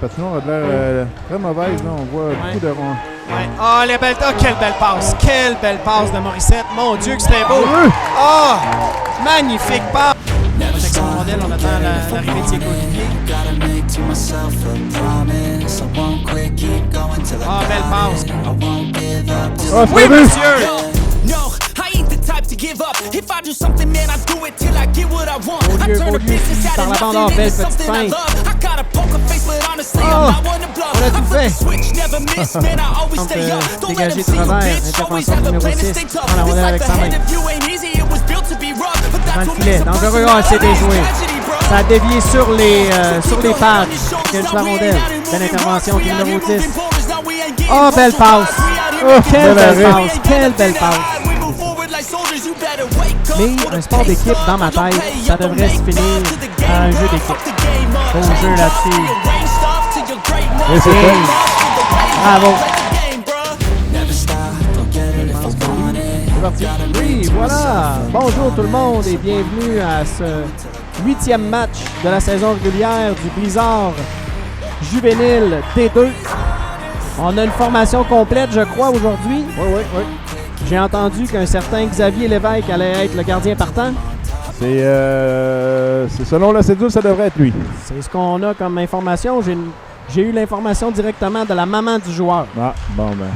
patinoire a l'air très mauvaise. Là. On voit beaucoup de ronds. Ouais. Oh, les belles... oh, quelle belle passe! Quelle belle passe de Morissette! Mon Dieu, que c'était beau! Oh! Magnifique passe! Protection de rondelle, on attend l'arrivée de ses coéquipiers. Oh, belle passe! Oh, oui, monsieur! Au lieu, par la bande hors, belle petite feinte. Oh! On a tout fait! Dégagé de travers, intervention numéro 6. On la rondelle avec sa main. Dans le filet, dangereux, c'est déjoué. Ça a dévié sur les pads. Quelle la rondelle. Belle intervention du numéro 10. Oh, belle passe! Oh, quelle belle passe! Quelle belle passe! Mais un sport d'équipe, dans ma tête, ça devrait se finir à un jeu d'équipe. Beau jeu là-dessus. Et c'est fait. Bravo. C'est parti. Oui, voilà. Bonjour tout le monde et bienvenue à ce 8e match de la saison régulière du Blizzard juvénile D2. On a une formation complète, je crois, aujourd'hui. Oui. J'ai entendu qu'un certain Xavier Lévesque allait être le gardien partant. C'est selon la cédule, ça devrait être lui. C'est ce qu'on a comme information. J'ai eu l'information directement de la maman du joueur. Ah, bon, ben.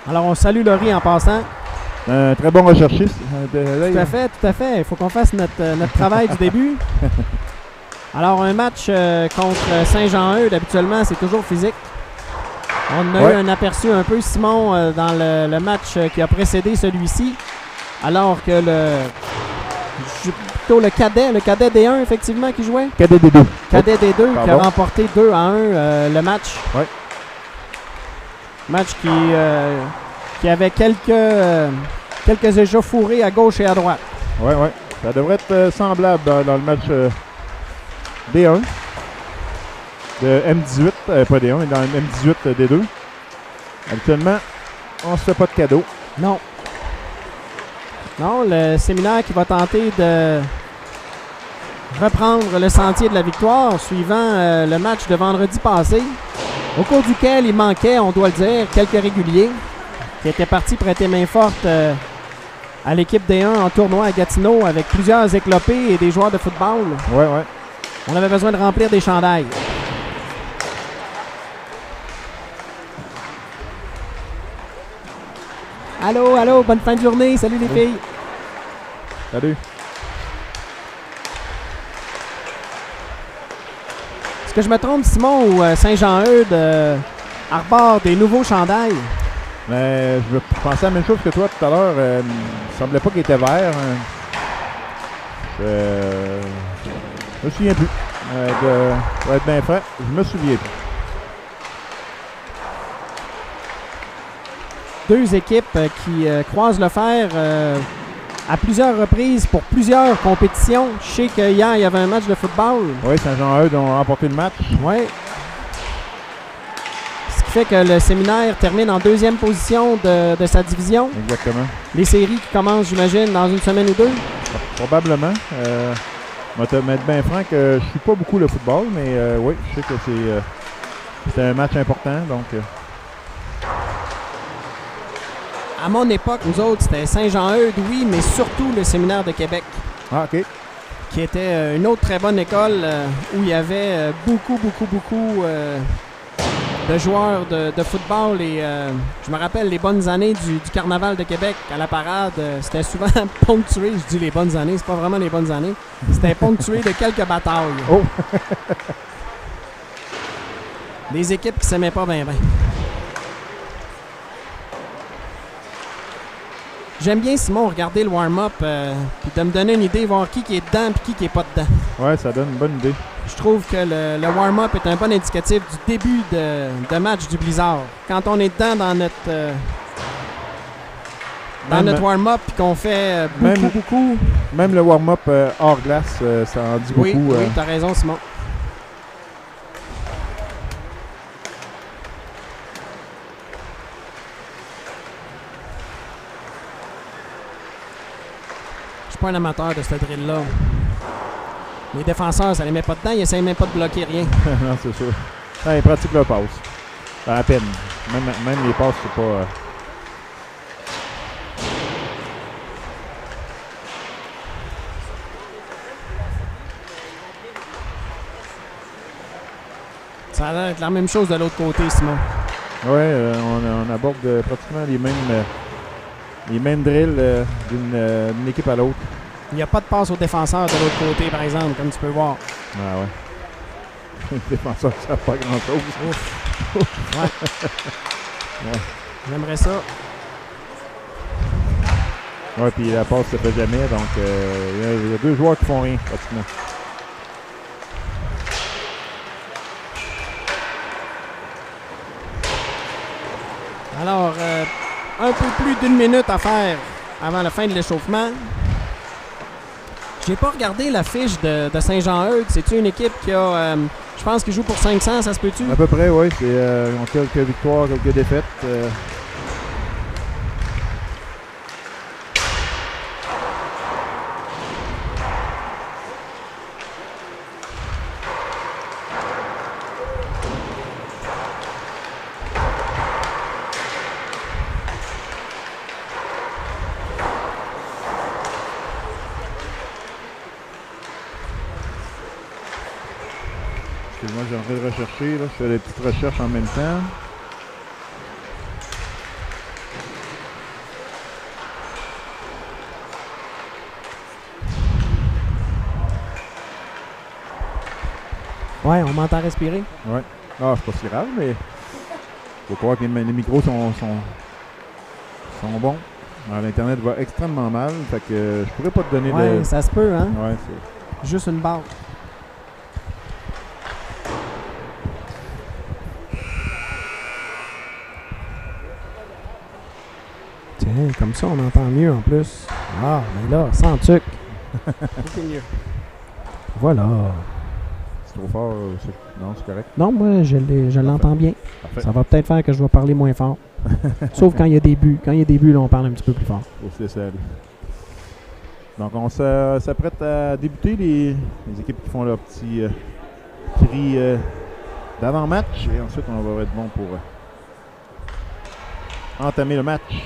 Alors, on salue Laurie en passant. Un très bon recherchiste. Tout à fait. Il faut qu'on fasse notre travail du début. Alors, un match contre Saint-Jean-Eudes, habituellement, c'est toujours physique. On a eu un aperçu un peu, Simon, dans le match qui a précédé celui-ci. Alors que plutôt le cadet D1, effectivement, qui jouait. Cadet D2. Cadet D2 qui a remporté 2-1 le match. Oui. Match qui avait quelques échauffourées à gauche et à droite. Oui. Ça devrait être semblable dans le match D1 de M18, pas D1, mais dans le M18 D2. Actuellement, on ne se fait pas de cadeau. Non, le séminaire qui va tenter de reprendre le sentier de la victoire suivant le match de vendredi passé, au cours duquel il manquait, on doit le dire, quelques réguliers qui étaient partis prêter main forte à l'équipe D1 en tournoi à Gatineau avec plusieurs éclopés et des joueurs de football. Oui. On avait besoin de remplir des chandails. Allô, bonne fin de journée. Salut les filles. Salut. Est-ce que je me trompe, Simon, ou Saint-Jean-Eudes arbore des nouveaux chandails? Mais je pensais à la même chose que toi tout à l'heure. Il ne semblait pas qu'il était vert. Je me souviens plus. Pour être bien franc, je me souviens plus. Deux équipes qui croisent le fer à plusieurs reprises pour plusieurs compétitions. Je sais qu'hier, il y avait un match de football. Oui, Saint-Jean-Eudes ont remporté le match. Oui. Ce qui fait que le séminaire termine en deuxième position de sa division. Exactement. Les séries qui commencent, j'imagine, dans une semaine ou deux. Probablement. Je vais te mettre bien franc que je suis pas beaucoup le football, mais oui, je sais que c'est un match important. Donc, à mon époque, nous autres, c'était Saint-Jean-Eudes, oui, mais surtout le séminaire de Québec. Ah, OK. Qui était une autre très bonne école où il y avait beaucoup de joueurs de football. Et je me rappelle les bonnes années du Carnaval de Québec à la parade. C'était souvent ponctué. Je dis les bonnes années, c'est pas vraiment les bonnes années. C'était ponctué de quelques batailles. Oh! Des équipes qui s'aimaient pas bien. J'aime bien, Simon, regarder le warm-up puis de me donner une idée, voir qui est dedans et qui est pas dedans. Ouais, ça donne une bonne idée. Je trouve que le warm-up est un bon indicatif du début de match du Blizzard. Quand on est dedans dans notre warm-up et qu'on fait beaucoup... Même le warm-up hors glace, ça en dit beaucoup. Oui, t'as raison, Simon. Je suis pas un amateur de cette drill-là. Les défenseurs, ça les met pas dedans, ils essayent même pas de bloquer rien. Non, c'est sûr. Ah, ils pratiquent leur passe. À peine. Même les passes, c'est pas... Ça a l'air d'être la même chose de l'autre côté, Simon. Oui, on aborde pratiquement les mêmes drills d'une équipe à l'autre. Il n'y a pas de passe aux défenseurs de l'autre côté, par exemple, comme tu peux voir. Ah ouais. Les défenseurs ne savent pas grand-chose. Ouais. Ouais. J'aimerais ça. Ouais, puis la passe ne se fait jamais, donc il y a deux joueurs qui font rien, pratiquement. Alors, un peu plus d'une minute à faire avant la fin de l'échauffement. J'ai pas regardé la fiche de Saint-Jean-Eudes. C'est-tu une équipe qui a, je pense, qui joue pour 500, ça se peut-tu? À peu près, oui. Ils ont quelques victoires, quelques défaites. Moi, j'ai envie de rechercher. Là. Je fais des petites recherches en même temps. Ouais, on m'entend respirer. Ouais. Ah, c'est pas si grave, mais faut croire que les micros sont bons. Alors, l'Internet va extrêmement mal, fait que je pourrais pas te donner Ouais, de... ça se peut, hein? Ouais, Juste une barre. Tiens, comme ça, on entend mieux en plus. Ah, mais là, sans tuc. C'est mieux. Voilà. c'est trop fort. Non, c'est correct. Non, moi, je l'entends bien. Parfait. Ça va peut-être faire que je vais parler moins fort. Sauf quand il y a des buts. Quand il y a des buts, là, on parle un petit peu plus fort. Faut se laisser aller. Donc, on s'apprête à débuter les équipes qui font leur petit cri d'avant-match. Et ensuite, on va être bon pour entamer le match.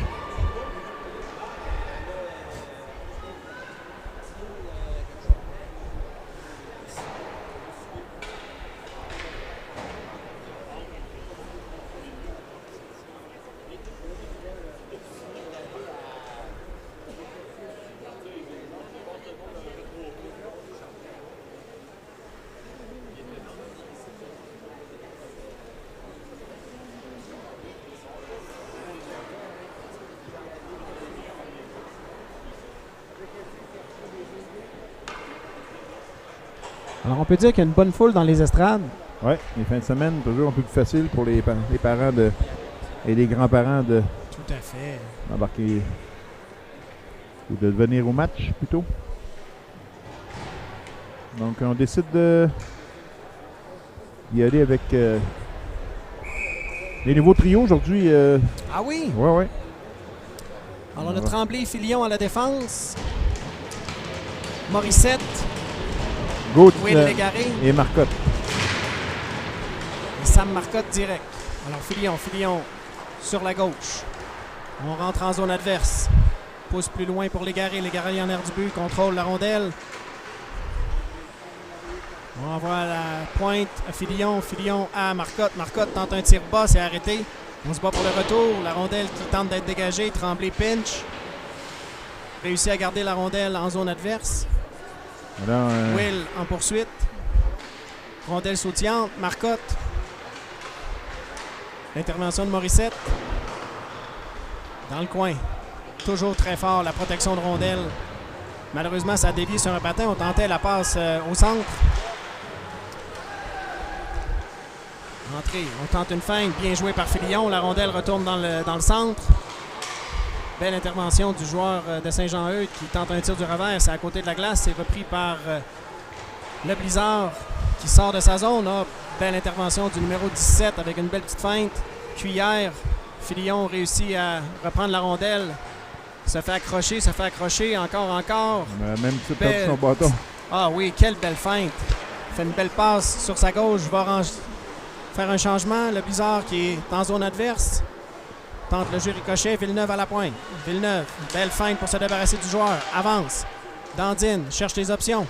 Alors, on peut dire qu'il y a une bonne foule dans les estrades. Oui, les fins de semaine, toujours un peu plus facile pour les parents et les grands-parents Tout à fait. d'embarquer ou de venir au match plutôt. Donc, on décide d'y aller avec les nouveaux trios aujourd'hui. Ah oui? Ouais. Alors, on a Tremblay, Filion à la défense. Morissette, Gauthier Will Légaré et Marcotte. et Sam Marcotte direct. Alors, Filion sur la gauche. On rentre en zone adverse. Pousse plus loin pour Légaré. Légaré en air du but, contrôle la rondelle. On envoie la pointe à Filion à Marcotte. Marcotte tente un tir bas, c'est arrêté. On se bat pour le retour. La rondelle qui tente d'être dégagée. Tremblay pinch. Réussit à garder la rondelle en zone adverse. Alors, Will en poursuite. Rondelle sautillante. Marcotte. L'intervention de Morissette. Dans le coin. Toujours très fort, la protection de rondelle. Malheureusement, ça a dévié sur un patin. On tentait la passe au centre. Entrée. On tente une feinte. Bien joué par Filion. La rondelle retourne dans le centre. Belle intervention du joueur de Saint-Jean-Eudes qui tente un tir du revers. C'est à côté de la glace. C'est repris par le Blizzard qui sort de sa zone. Ah, belle intervention du numéro 17 avec une belle petite feinte. Cuillère. Filion réussit à reprendre la rondelle. Se fait accrocher. Encore. même si tu as perdu son bâton. Ah oui, quelle belle feinte. Fait une belle passe sur sa gauche. Va faire un changement. Le Blizzard qui est en zone adverse tente le jeu ricochet. Villeneuve à la pointe. Villeneuve, belle feinte pour se débarrasser du joueur. Avance. Dandine cherche les options.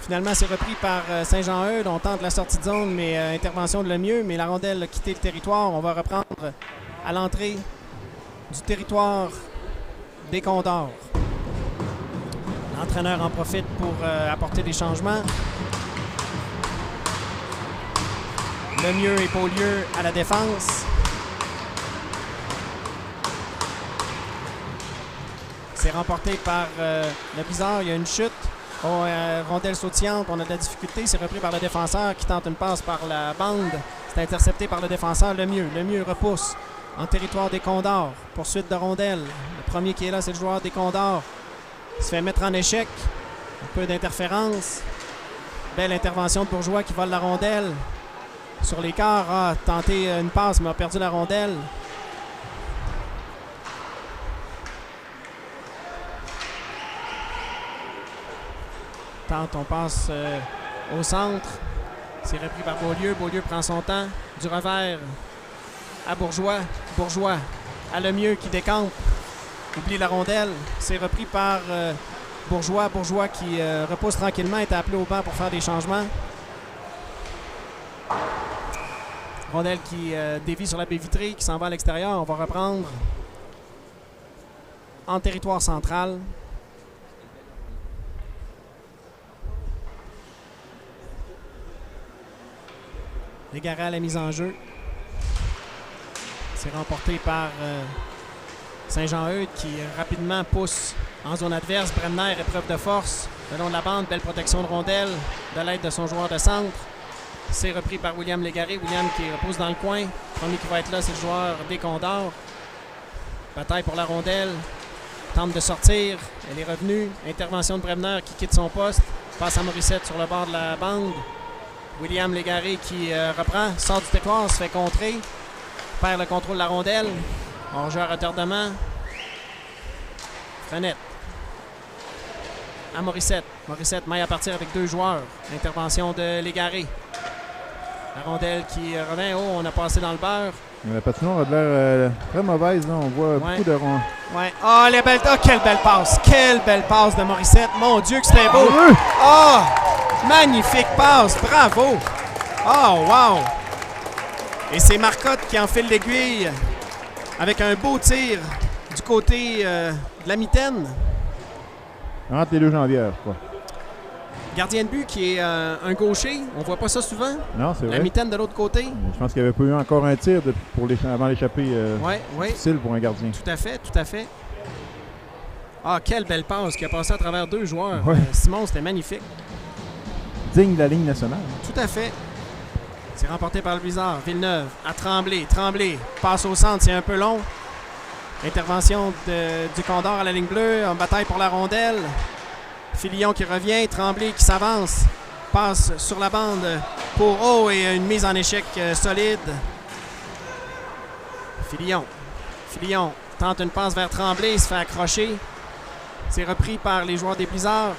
Finalement, c'est repris par Saint-Jean-Eudes. On tente la sortie de zone, mais intervention de Lemieux. Mais la rondelle a quitté le territoire. On va reprendre à l'entrée du territoire des Condors. L'entraîneur en profite pour apporter des changements. Lemieux et Beaulieu à la défense. C'est remporté par le Blizzard. Il y a une chute. Rondelle sautillante, on a de la difficulté. C'est repris par le défenseur qui tente une passe par la bande. C'est intercepté par le défenseur Lemieux. Lemieux repousse en territoire des Condors. Poursuite de rondelle. Le premier qui est là, c'est le joueur des Condors. Il se fait mettre en échec. Un peu d'interférence. Belle intervention de Bourgeois qui vole la rondelle. Sur l'écart, a tenté une passe, mais a perdu la rondelle. On passe au centre. C'est repris par Beaulieu. Beaulieu prend son temps. Du revers à Bourgeois. Bourgeois à Lemieux qui décampe. Oublie la rondelle. C'est repris par Bourgeois. Bourgeois qui repousse tranquillement. Est appelé au banc pour faire des changements. Rondelle qui dévie sur la baie vitrée, qui s'en va à l'extérieur. On va reprendre en territoire central. Légaré à la mise en jeu. C'est remporté par Saint-Jean-Eudes qui rapidement pousse en zone adverse. Bremner, épreuve de force. Le long de la bande, belle protection de rondelle de l'aide de son joueur de centre. C'est repris par William Légaré. William qui repousse dans le coin. Le premier qui va être là, c'est le joueur des Condors. Bataille pour la rondelle. Tente de sortir. Elle est revenue. Intervention de Bremner qui quitte son poste. Passe à Morissette sur le bord de la bande. William Légaré qui reprend, sort du territoire, se fait contrer, perd le contrôle de la rondelle. On joue à retardement. Frenette. À Morissette. Morissette maille à partir avec deux joueurs. Intervention de Légaré. La rondelle qui revient. Oh, on a passé dans le beurre. La patinoire a l'air très mauvaise. Là. On voit beaucoup de ronds. Ouais. Oh, quelle belle passe. Quelle belle passe de Morissette. Mon Dieu, que c'était beau. Oh! Magnifique passe, bravo! Oh, wow! Et c'est Marcotte qui enfile l'aiguille avec un beau tir du côté de la mitaine. Entre les deux jambières, je crois. Gardien de but qui est un gaucher. On voit pas ça souvent. Non, c'est vrai. La mitaine de l'autre côté. Je pense qu'il n'y avait pas eu encore un tir avant l'échappée. Oui. Difficile pour un gardien. Tout à fait, tout à fait. Ah, quelle belle passe qui a passé à travers deux joueurs. Ouais. Simon, c'était magnifique. Digne de la ligne nationale. Tout à fait. C'est remporté par le Blizzard. Villeneuve à Tremblay. Tremblay passe au centre, c'est un peu long. Intervention du Condor à la ligne bleue. En bataille pour la rondelle. Filion qui revient. Tremblay qui s'avance. Passe sur la bande pour haut et une mise en échec solide. Filion tente une passe vers Tremblay. Il se fait accrocher. C'est repris par les joueurs des Blizzards.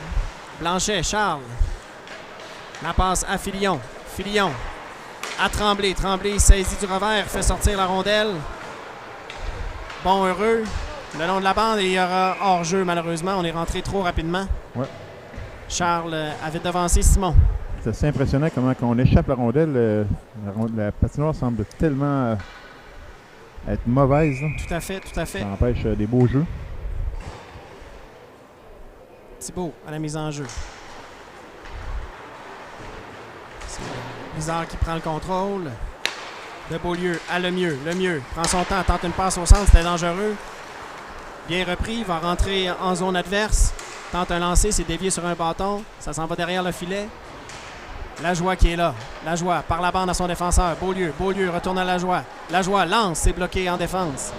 Blanchet, Charles. La passe à Filion. Filion à Tremblay. Tremblay saisit du revers, fait sortir la rondelle. Bon, heureux. Le long de la bande, et il y aura hors-jeu, malheureusement. On est rentré trop rapidement. Ouais. Charles avait devancé Simon. C'est assez impressionnant comment on échappe la rondelle. La patinoire semble tellement être mauvaise. Là. Tout à fait, tout à fait. Ça empêche des beaux jeux. Thibault à la mise en jeu. Blizzard qui prend le contrôle. De Beaulieu à Lemieux. Lemieux prend son temps, tente une passe au centre, c'était dangereux. Bien repris, va rentrer en zone adverse. Tente un lancer, c'est dévié sur un bâton. Ça s'en va derrière le filet. Lajoie qui est là. Lajoie par la bande à son défenseur. Beaulieu retourne à Lajoie. Lajoie lance, c'est bloqué en défense.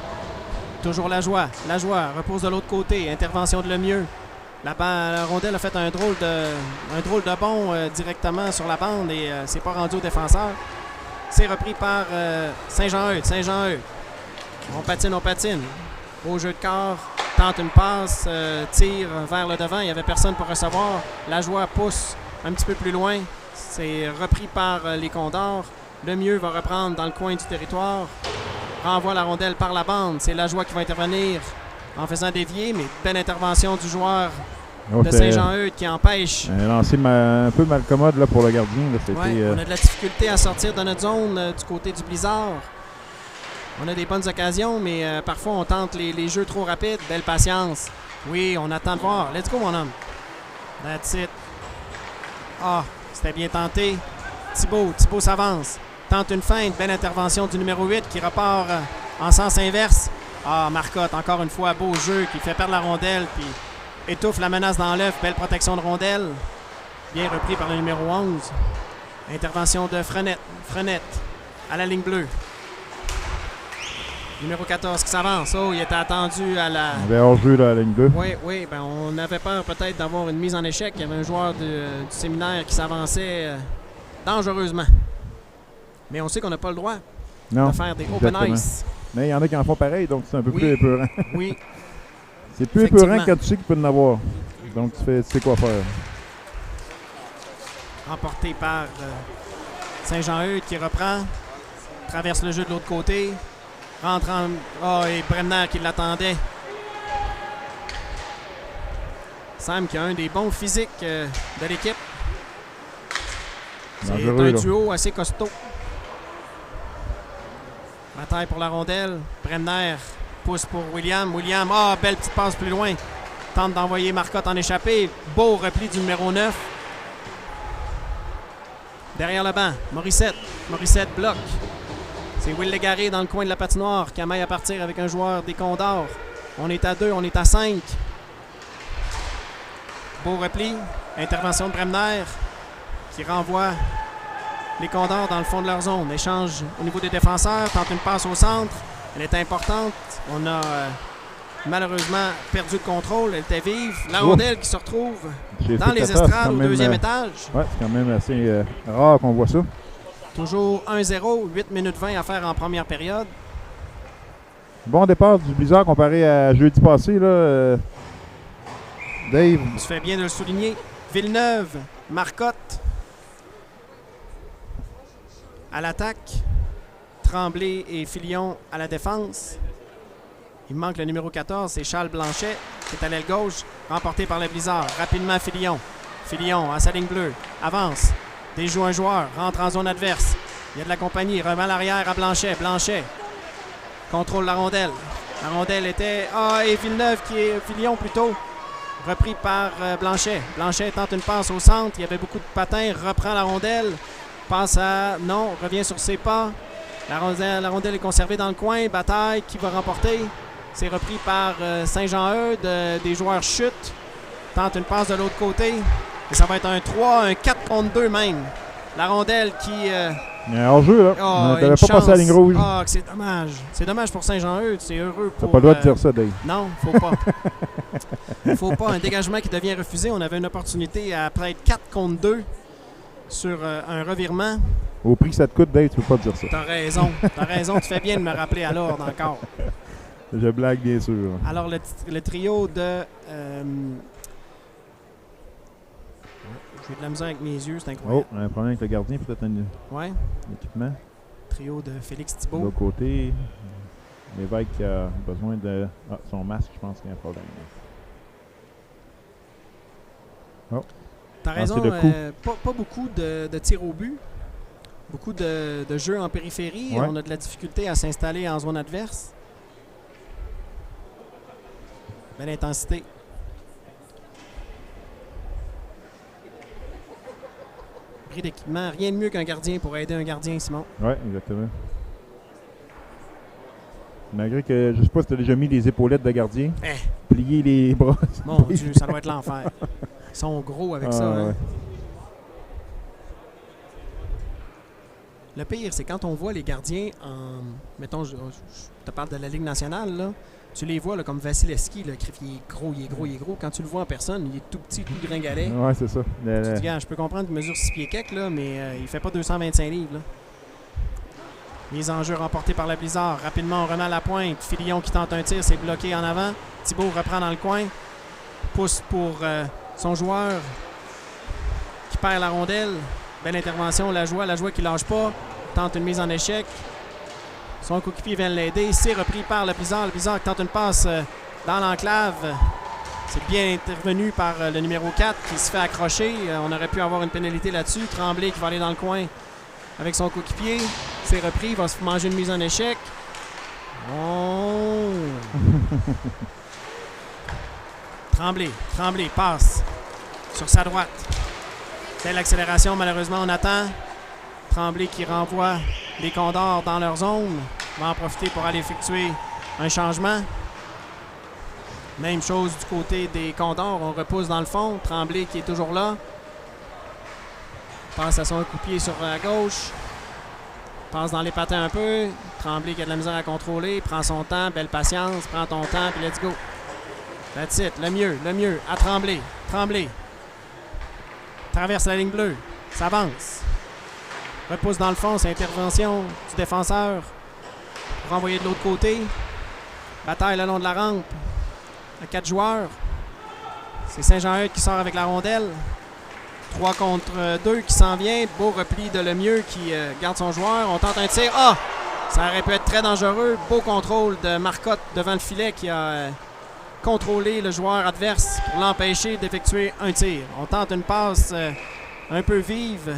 Toujours Lajoie. Lajoie repose de l'autre côté. Intervention de Lemieux. La rondelle a fait un drôle de bond directement sur la bande et c'est pas rendu au défenseur. C'est repris par Saint-Jean-Eudes. Saint-Jean-Eudes. On patine. Beau jeu de corps. tente une passe, tire vers le devant. Il n'y avait personne pour recevoir. La joie pousse un petit peu plus loin. C'est repris par les Condors. Le mieux va reprendre dans le coin du territoire. Renvoie la rondelle par la bande. C'est la joie qui va intervenir en faisant dévier, mais belle intervention du joueur de Saint-Jean-Eudes qui empêche. Un lancé un peu malcommode là, pour le gardien. Là, on a de la difficulté à sortir de notre zone du côté du Blizzard. On a des bonnes occasions, mais parfois on tente les jeux trop rapides. Belle patience. Oui, on attend de voir. Let's go, mon homme. That's it. Ah, c'était bien tenté. Thibault s'avance. Tente une feinte. Belle intervention du numéro 8 qui repart en sens inverse. Ah, Marcotte, encore une fois, beau jeu qui fait perdre la rondelle puis étouffe la menace dans l'œuf. Belle protection de rondelle. Bien repris par le numéro 11. Intervention de Frenette à la ligne bleue. Numéro 14 qui s'avance. Oh, il était attendu à la... On avait hors-jeu là, à la ligne 2. Oui, ben on avait peur peut-être d'avoir une mise en échec. Il y avait un joueur du séminaire qui s'avançait dangereusement. Mais on sait qu'on n'a pas le droit de faire des open ice. Mais il y en a qui en font pareil, donc c'est un peu plus épeurant. Oui. C'est plus épeurant quand tu sais qu'il peut en avoir. Donc tu sais quoi faire. Remporté par Saint-Jean-Eudes qui reprend. Traverse le jeu de l'autre côté. Rentre en... Oh, et Bremner qui l'attendait. Sam qui a un des bons physiques de l'équipe. C'est un duo assez costaud. Bataille pour la rondelle. Bremner pousse pour William. William, belle petite passe plus loin. Tente d'envoyer Marcotte en échappée. Beau repli du numéro 9. Derrière le banc, Morissette. Morissette bloque. C'est Will Légaré dans le coin de la patinoire qui amaille à partir avec un joueur des Condors. On est à 2, on est à 5. Beau repli. Intervention de Bremner qui renvoie les Condors dans le fond de leur zone. Échange au niveau des défenseurs. Tente une passe au centre. Elle est importante. On a malheureusement perdu le contrôle. Elle était vive. La rondelle qui se retrouve dans les estrades au deuxième étage. Oui, c'est quand même assez rare qu'on voit ça. Toujours 1-0, 8 minutes 20 à faire en première période. Bon départ du Blizzard comparé à jeudi passé. Là, Dave. Il se fait bien de le souligner. Villeneuve, Marcotte à l'attaque. Tremblay et Filion à la défense. Il manque le numéro 14, c'est Charles Blanchet qui est à l'aile gauche, remporté par le Blizzard. Rapidement Filion. Filion à sa ligne bleue. Avance. Déjoue un joueur, rentre en zone adverse. Il y a de la compagnie, remet à l'arrière à Blanchet. Blanchet contrôle la rondelle. La rondelle était... et Villeneuve qui est... Filion plutôt. Repris par Blanchet. Blanchet tente une passe au centre. Il y avait beaucoup de patins. Reprend la rondelle. Passe à... Non, revient sur ses pas. La rondelle est conservée dans le coin. Bataille qui va remporter. C'est repris par Saint-Jean-Eudes. Des joueurs chutent. Tente une passe de l'autre côté. Et ça va être un 3, un 4 contre 2 même. La rondelle qui... hors-jeu, là. On n'avait pas passé à la ligne rouge. C'est dommage. C'est dommage pour Saint-Jean-Eudes. C'est heureux pour... T'as pas le droit de dire ça, Dave. Non, faut pas. Faut pas. Un dégagement qui devient refusé. On avait une opportunité à peut-être 4 contre 2 sur un revirement. Au prix que ça te coûte, Dave, tu peux pas dire ça. T'as raison. T'as raison. Tu fais bien de me rappeler à l'ordre encore. Je blague, bien sûr. Alors, le trio de... J'ai de la misère avec mes yeux, c'est incroyable. Oh, un problème avec le gardien, peut-être un équipement. Trio de Félix Thibault. De l'autre côté, l'évêque qui a besoin de... son masque, je pense qu'il y a un problème. Oh. T'as raison, pas beaucoup de tirs au but. Beaucoup de jeux en périphérie. Ouais. On a de la difficulté à s'installer en zone adverse. Belle intensité. Bris d'équipement. Rien de mieux qu'un gardien pour aider un gardien, Simon. Oui, exactement. Malgré que, je sais pas si tu as déjà mis des épaulettes de gardien. Plier les bras. Mon Dieu, ça doit être l'enfer. Ils sont gros avec ça. Hein? Ouais. Le pire, c'est quand on voit les gardiens en... Mettons, je te parle de la Ligue nationale, là. Tu les vois là, comme Vasilevski, le Criff, il est gros. Quand tu le vois en personne, il est tout petit, tout gringalet. Ouais, c'est ça. Tu te dis, je peux comprendre qu'il mesure 6 pieds quelques, là, mais il fait pas 225 livres. Là. Mise en jeu remportée par le Blizzard. Rapidement, on remet à la pointe. Filion qui tente un tir, c'est bloqué en avant. Thibault reprend dans le coin. Pousse pour son joueur qui perd la rondelle. Belle intervention, la joie qui lâche pas. Tente une mise en échec. Son coéquipier vient l'aider. C'est repris par le Blizzard. Le Blizzard tente une passe dans l'enclave. C'est bien intervenu par le numéro 4 qui se fait accrocher. On aurait pu avoir une pénalité là-dessus. Tremblay qui va aller dans le coin avec son coéquipier. C'est repris. Il va se manger une mise en échec. Oh! Tremblay passe sur sa droite. Belle accélération. Malheureusement, on attend. Tremblay qui renvoie les Condors dans leur zone. Va en profiter pour aller effectuer un changement. Même chose du côté des Condors. On repousse dans le fond. Tremblay qui est toujours là. Passe à son coéquipier sur la gauche. Passe dans les patins un peu. Tremblay qui a de la misère à contrôler. Prend son temps. Belle patience. Prends ton temps. Puis let's go. That's it. Le mieux. À Tremblay. Tremblay. Traverse la ligne bleue. S'avance. Repousse dans le fond. C'est intervention du défenseur. Pour renvoyer de l'autre côté. Bataille le long de la rampe. À 4 joueurs. C'est Saint-Jean-Eudes qui sort avec la rondelle. 3 contre 2 qui s'en vient. Beau repli de Lemieux qui garde son joueur. On tente un tir. Ah! Ça aurait pu être très dangereux. Beau contrôle de Marcotte devant le filet qui a contrôlé le joueur adverse pour l'empêcher d'effectuer un tir. On tente une passe un peu vive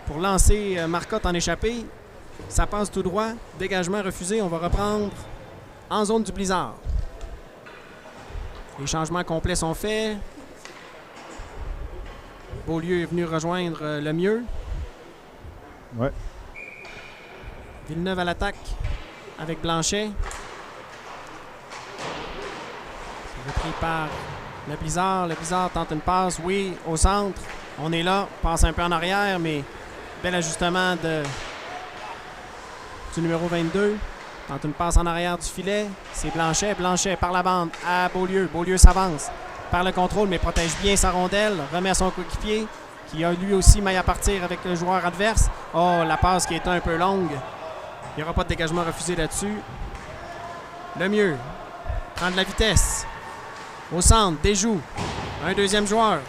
pour lancer Marcotte en échappée. Ça passe tout droit. Dégagement refusé. On va reprendre en zone du Blizzard. Les changements complets sont faits. Beaulieu est venu rejoindre Lemieux. Ouais. Villeneuve à l'attaque avec Blanchet. C'est repris par le Blizzard. Le Blizzard tente une passe, oui, au centre. On est là, passe un peu en arrière, mais bel ajustement du numéro 22. Tente une passe en arrière du filet. C'est Blanchet. Blanchet par la bande à Beaulieu. Beaulieu s'avance par le contrôle, mais protège bien sa rondelle. Remet à son coéquipier, qui a lui aussi maille à partir avec le joueur adverse. Oh, la passe qui est un peu longue. Il n'y aura pas de dégagement refusé là-dessus. Lemieux prend de la vitesse. Au centre, déjoue. Un deuxième joueur.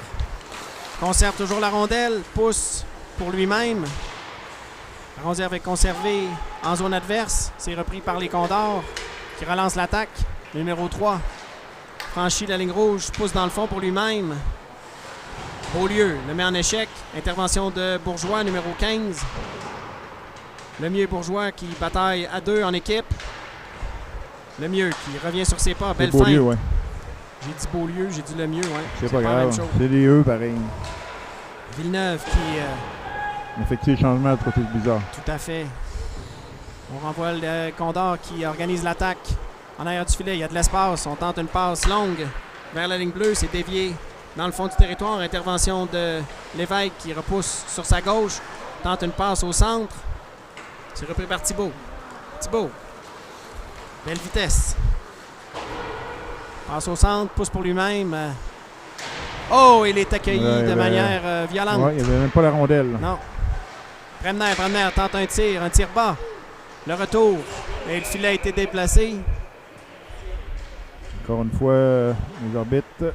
Conserve toujours la rondelle. Pousse pour lui-même. La rondelle va être conservée en zone adverse. C'est repris par les Condors qui relancent l'attaque. Numéro 3 franchit la ligne rouge, pousse dans le fond pour lui-même. Beaulieu le met en échec. Intervention de Bourgeois, numéro 15. Lemieux et Bourgeois qui bataillent à 2 en équipe. Lemieux qui revient sur ses pas. Belle fin. Beaulieu, ouais. J'ai dit Beaulieu, j'ai dit Lemieux, ouais. C'est pas grave. C'est les E pareil. Villeneuve qui... effectue le changement du côté du Blizzard. Tout à fait. On renvoie le Condor qui organise l'attaque en arrière du filet. Il y a de l'espace. On tente une passe longue vers la ligne bleue. C'est dévié dans le fond du territoire. Intervention de Lévesque qui repousse sur sa gauche. Tente une passe au centre. C'est repris par Thibault. Thibault. Belle vitesse. Passe au centre. Pousse pour lui-même. Oh, il est accueilli de manière violente. Ouais, il n'y avait même pas la rondelle. Non. Bremner tente un tir bas. Le retour. Et le filet a été déplacé. Encore une fois, les arbitres.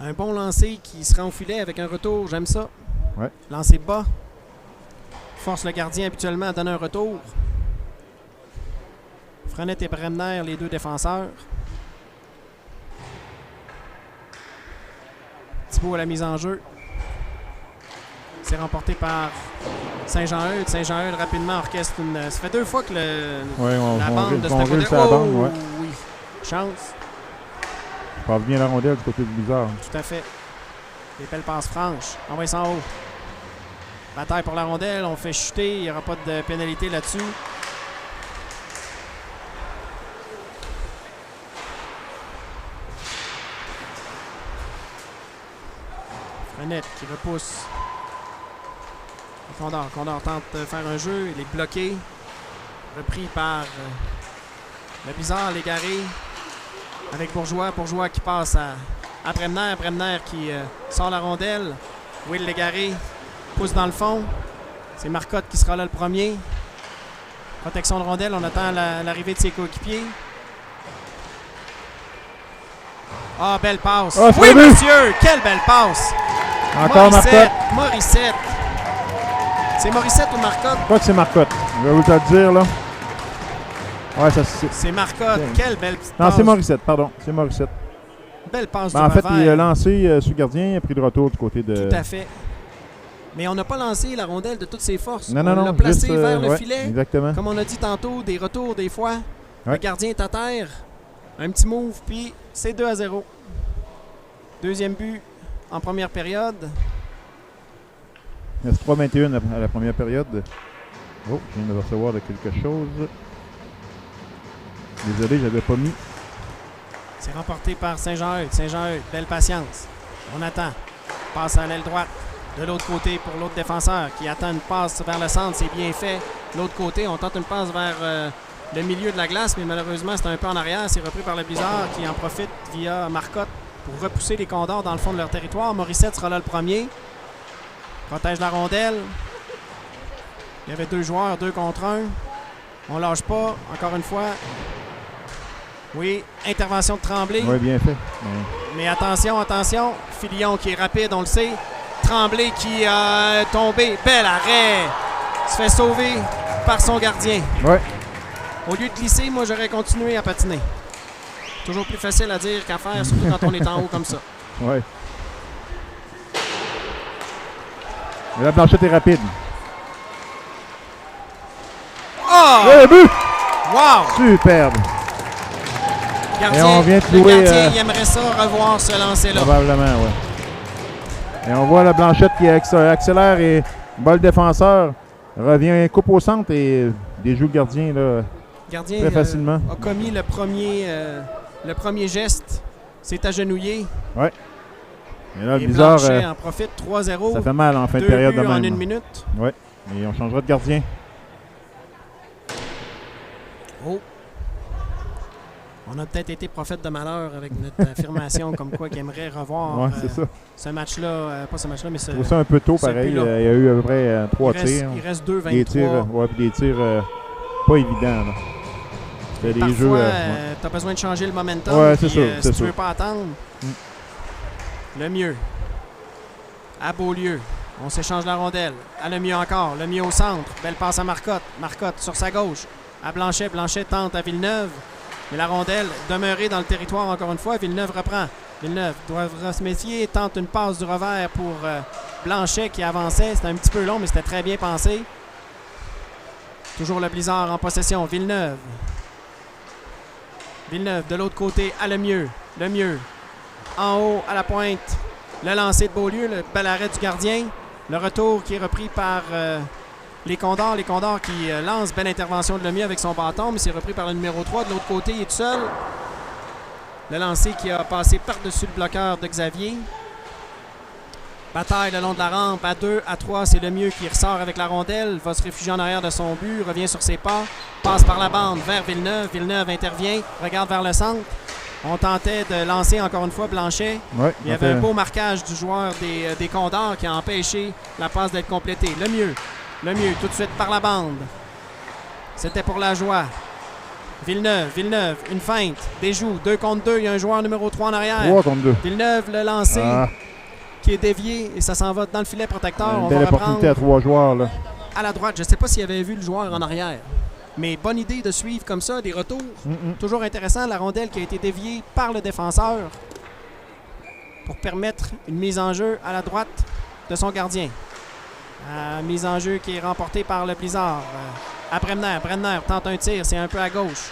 Un bon lancer qui se rend au filet avec un retour. J'aime ça. Ouais. Lancer bas. Force le gardien habituellement à donner un retour. Frenette et Bremner, les deux défenseurs. Thibault à la mise en jeu. C'est remporté par Saint-Jean-Eudes. Saint-Jean-Eudes rapidement orchestre une... Ça fait 2 fois que la bande de ce côté. Oh, ouais. Oui. Chance. Passe bien la rondelle du côté du Blizzard. Tout à fait. Des belles passes franches. Envoie ça en haut. Bataille pour la rondelle. On fait chuter. Il n'y aura pas de pénalité là-dessus. Frenette qui repousse. Condor tente de faire un jeu. Il est bloqué. Repris par le Blizzard, l'égaré. Avec Bourgeois. Bourgeois qui passe à Bremner. Bremner qui sort la rondelle. Will l'égaré pousse dans le fond. C'est Marcotte qui sera là le premier. Protection de rondelle, on attend l'arrivée de ses coéquipiers. Ah, belle passe. Oh, oui, monsieur! Quelle belle passe! Encore Marcotte. Morissette. C'est Morissette ou Marcotte? Je crois que c'est Marcotte. Je vais vous te le dire, là. Ouais, ça c'est... C'est Marcotte. Quelle belle petite Non, passe. c'est Morissette, pardon. C'est Morissette. Belle passe Ben, du en fait, revers. il a lancé sur le gardien, il a pris le retour du côté de... Tout à fait. Mais on n'a pas lancé la rondelle de toutes ses forces. Non, on l'a placée juste, vers le ouais, filet. Exactement. Comme on a dit tantôt, des retours des fois. Ouais. Le gardien est à terre. Un petit move, puis c'est 2-0. Deuxième but en première période. Il reste 3-21 à la première période. Oh, je viens de recevoir de quelque chose. Désolé, j'avais pas mis. C'est remporté par Saint-Jean-Eudes. Saint-Jean-Eudes, belle patience. On attend. Passe à l'aile droite. De l'autre côté pour l'autre défenseur qui attend une passe vers le centre. C'est bien fait. De l'autre côté, on tente une passe vers le milieu de la glace, mais malheureusement, c'est un peu en arrière. C'est repris par le Blizzard qui en profite via Marcotte pour repousser les Condors dans le fond de leur territoire. Morissette sera là le premier. Protège la rondelle. Il y avait 2 joueurs, 2 contre 1. On lâche pas, encore une fois. Oui, intervention de Tremblay. Oui, bien fait. Mais attention, attention. Filion qui est rapide, on le sait. Tremblay qui a tombé. Bel arrêt. Se fait sauver par son gardien. Ouais. Au lieu de glisser, moi, j'aurais continué à patiner. Toujours plus facile à dire qu'à faire, surtout quand on est en haut comme ça. Ouais. Et la Blanchette est rapide. Oh! Le but! Wow! Superbe. Gardien, Et on vient de le louer, gardien, il aimerait ça revoir ce lancer-là. Probablement, oui. Et on voit la Blanchette qui accélère et bol défenseur. Revient, coupe au centre et déjoue le gardien là, Gardien très facilement. a commis le premier geste. C'est agenouillé. Ouais. Et là, Et Blizzard, Blanchet en profite. 3-0. ça fait mal en fin de 2 période de buts en même. 1 minute. Ouais. Et on changera de gardien. Oh. On a peut-être été prophète de malheur avec notre affirmation comme quoi qu'il aimerait revoir Ouais, c'est ça. ce match-là. Pas ce match-là, mais ce... Je trouve ça un peu tôt, ce pareil. but-là. Il y a eu à peu près 3 tirs. Il reste 2-23. Des tirs, ouais, puis des tirs pas évidents. Là. C'était des Parfois, jeux. Ouais. tu as besoin de changer le momentum. Ouais, c'est puis, sûr, si c'est tu sûr. veux pas attendre, le mieux. À Beaulieu, on s'échange la rondelle. À le mieux encore. Le mieux au centre. Belle passe à Marcotte. Marcotte sur sa gauche. À Blanchet. Blanchet tente à Villeneuve. Mais la rondelle demeurée dans le territoire encore une fois. Villeneuve reprend. Villeneuve doit se méfier. Tente une passe du revers pour Blanchet qui avançait. C'était un petit peu long, mais c'était très bien pensé. Toujours le Blizzard en possession. Villeneuve. Villeneuve de l'autre côté à le mieux. Le mieux. En haut à la pointe. Le lancer de Beaulieu. Le bel arrêt du gardien. Le retour qui est repris par les Condors. Les Condors qui lancent. Belle intervention de Lemieux avec son bâton, mais c'est repris par le numéro 3. De l'autre côté, il est tout seul. Le lancer qui a passé par-dessus le bloqueur de Xavier. Bataille le long de la rampe. À 2, à 3, c'est Lemieux qui ressort avec la rondelle. Va se réfugier en arrière de son but. Revient sur ses pas. Passe par la bande vers Villeneuve. Villeneuve intervient. Regarde vers le centre. On tentait de lancer encore une fois Blanchet. Ouais, Il y avait un beau marquage du joueur des Condors qui a empêché la passe d'être complétée. Le mieux, tout de suite par la bande. C'était pour la joie. Villeneuve, une feinte, déjoue, 2 contre 2. Il y a un joueur numéro 3 en arrière. 3 contre 2. Villeneuve, le lancé qui est dévié et ça s'en va dans le filet protecteur. Une On belle va opportunité reprendre à 3 joueurs. Là. à la droite. Je ne sais pas s'il avait vu le joueur en arrière. Mais bonne idée de suivre comme ça, des retours. Toujours intéressant, la rondelle qui a été déviée par le défenseur pour permettre une mise en jeu à la droite de son gardien. Mise en jeu qui est remportée par le Blizzard. À Bremner. Bremner tente un tir, c'est un peu à gauche.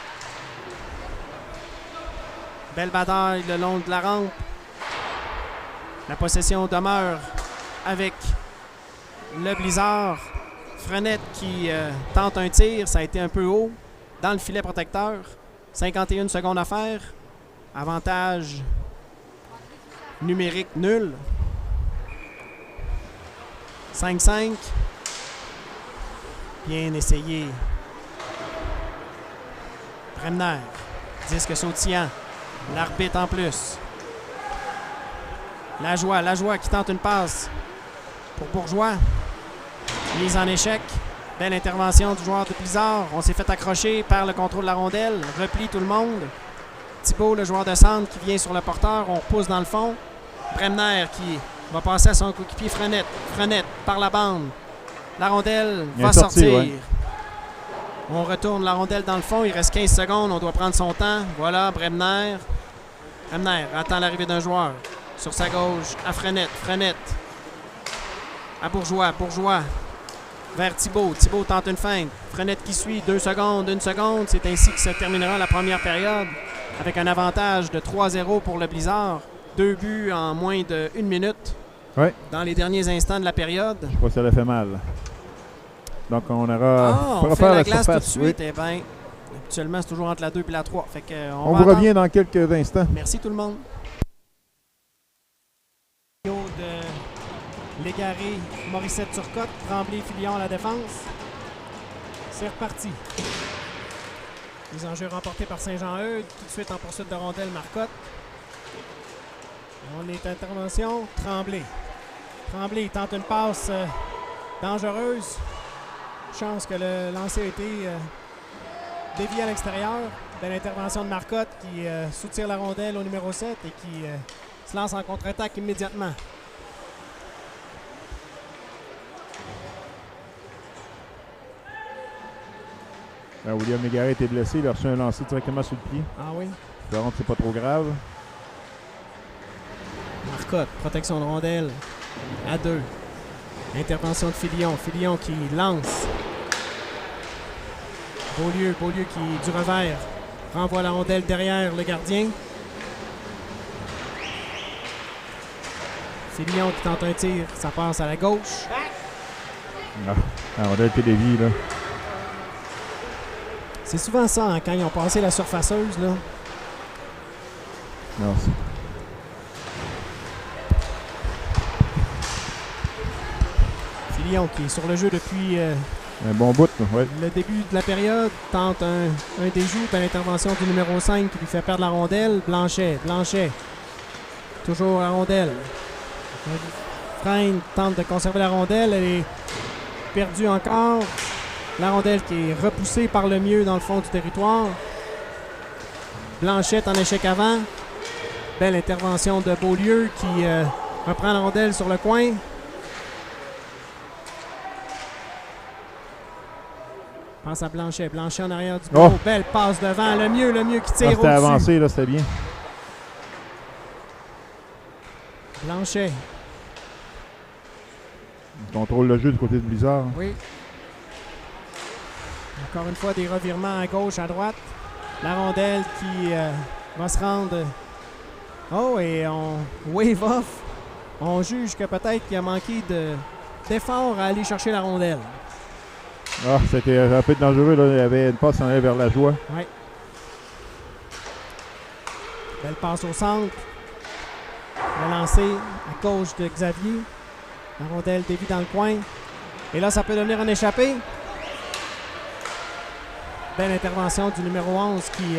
Belle bataille le long de la rampe. La possession demeure avec le Blizzard. Frenette qui tente un tir, ça a été un peu haut dans le filet protecteur. 51 secondes à faire. Avantage numérique nul. 5-5. Bien essayé. Bremner. Disque sautillant. L'arbitre en plus. La joie qui tente une passe pour Bourgeois. Mise en échec. Belle intervention du joueur de Blizzard. On s'est fait accrocher par le contrôle de la rondelle. Replie tout le monde. Thibault, le joueur de centre, qui vient sur le porteur. On repousse dans le fond. Bremner qui va passer à son coéquipier Frenette. Frenette par la bande. La rondelle va sortir. Ouais. On retourne la rondelle dans le fond. Il reste 15 secondes. On doit prendre son temps. Voilà, Bremner. Bremner attend l'arrivée d'un joueur. Sur sa gauche, à Frenette. Frenette. À Bourgeois. Bourgeois. Vers Thibault. Thibault tente une feinte. Frenette qui suit. 2 secondes, 1 seconde. C'est ainsi que se terminera la première période. Avec un avantage de 3-0 pour le Blizzard. 2 buts en moins d'1 minute. Ouais. Dans les derniers instants de la période. Je crois que ça l'a fait mal. Donc on aura. On fait la glace tout de suite. Oui. Eh bien, habituellement, c'est toujours entre la 2 et la 3. Fait que, on vous revient dans quelques instants. Merci tout le monde. De Légaré, Morissette Turcotte, Tremblay, Filion à la défense. C'est reparti. Les enjeux remportés par Saint-Jean-Eudes. Tout de suite en poursuite de rondelle, Marcotte. On est intervention, Tremblay. Tremblay tente une passe dangereuse. Chance que le lancer a été dévié à l'extérieur. Belle intervention de Marcotte qui soutire la rondelle au numéro 7 et qui se lance en contre-attaque immédiatement. William Légaré était blessé. Il a reçu un lancer directement sur le pied. Ah oui? Par contre, c'est pas trop grave. Marcotte, protection de rondelle à 2. Intervention de Filion. Filion qui lance. Beaulieu qui, du revers, renvoie la rondelle derrière le gardien. Filion qui tente un tir. Ça passe à la gauche. Ah, la rondelle était déviée, là. C'est souvent ça, hein, quand ils ont passé la surfaceuse, là. Non, Filion qui est sur le jeu depuis un bon bout, ouais. Le début de la période. Tente un déjout par l'intervention du numéro 5 qui lui fait perdre la rondelle. Blanchet. Toujours la rondelle. Freine tente de conserver la rondelle. Elle est perdue encore. La rondelle qui est repoussée par le mieux dans le fond du territoire. Blanchet en échec avant. Belle intervention de Beaulieu qui reprend la rondelle sur le coin. Passe à Blanchet. Blanchet en arrière du bureau. Belle passe devant. Le mieux qui tire au-dessus. C'était avancé, là, c'était bien. Blanchet. Il contrôle le jeu du côté de Blizzard. Oui. Encore une fois, des revirements à gauche, à droite. La rondelle qui va se rendre. Oh, et on wave off. On juge que peut-être qu'il a manqué d'effort à aller chercher la rondelle. Ah, c'était un peu dangereux. Là. Il y avait une passe en allait vers la joie. Oui. Belle passe au centre. Le lancer à gauche de Xavier. La rondelle dévie dans le coin. Et là, ça peut devenir un échappé. Belle intervention du numéro 11 qui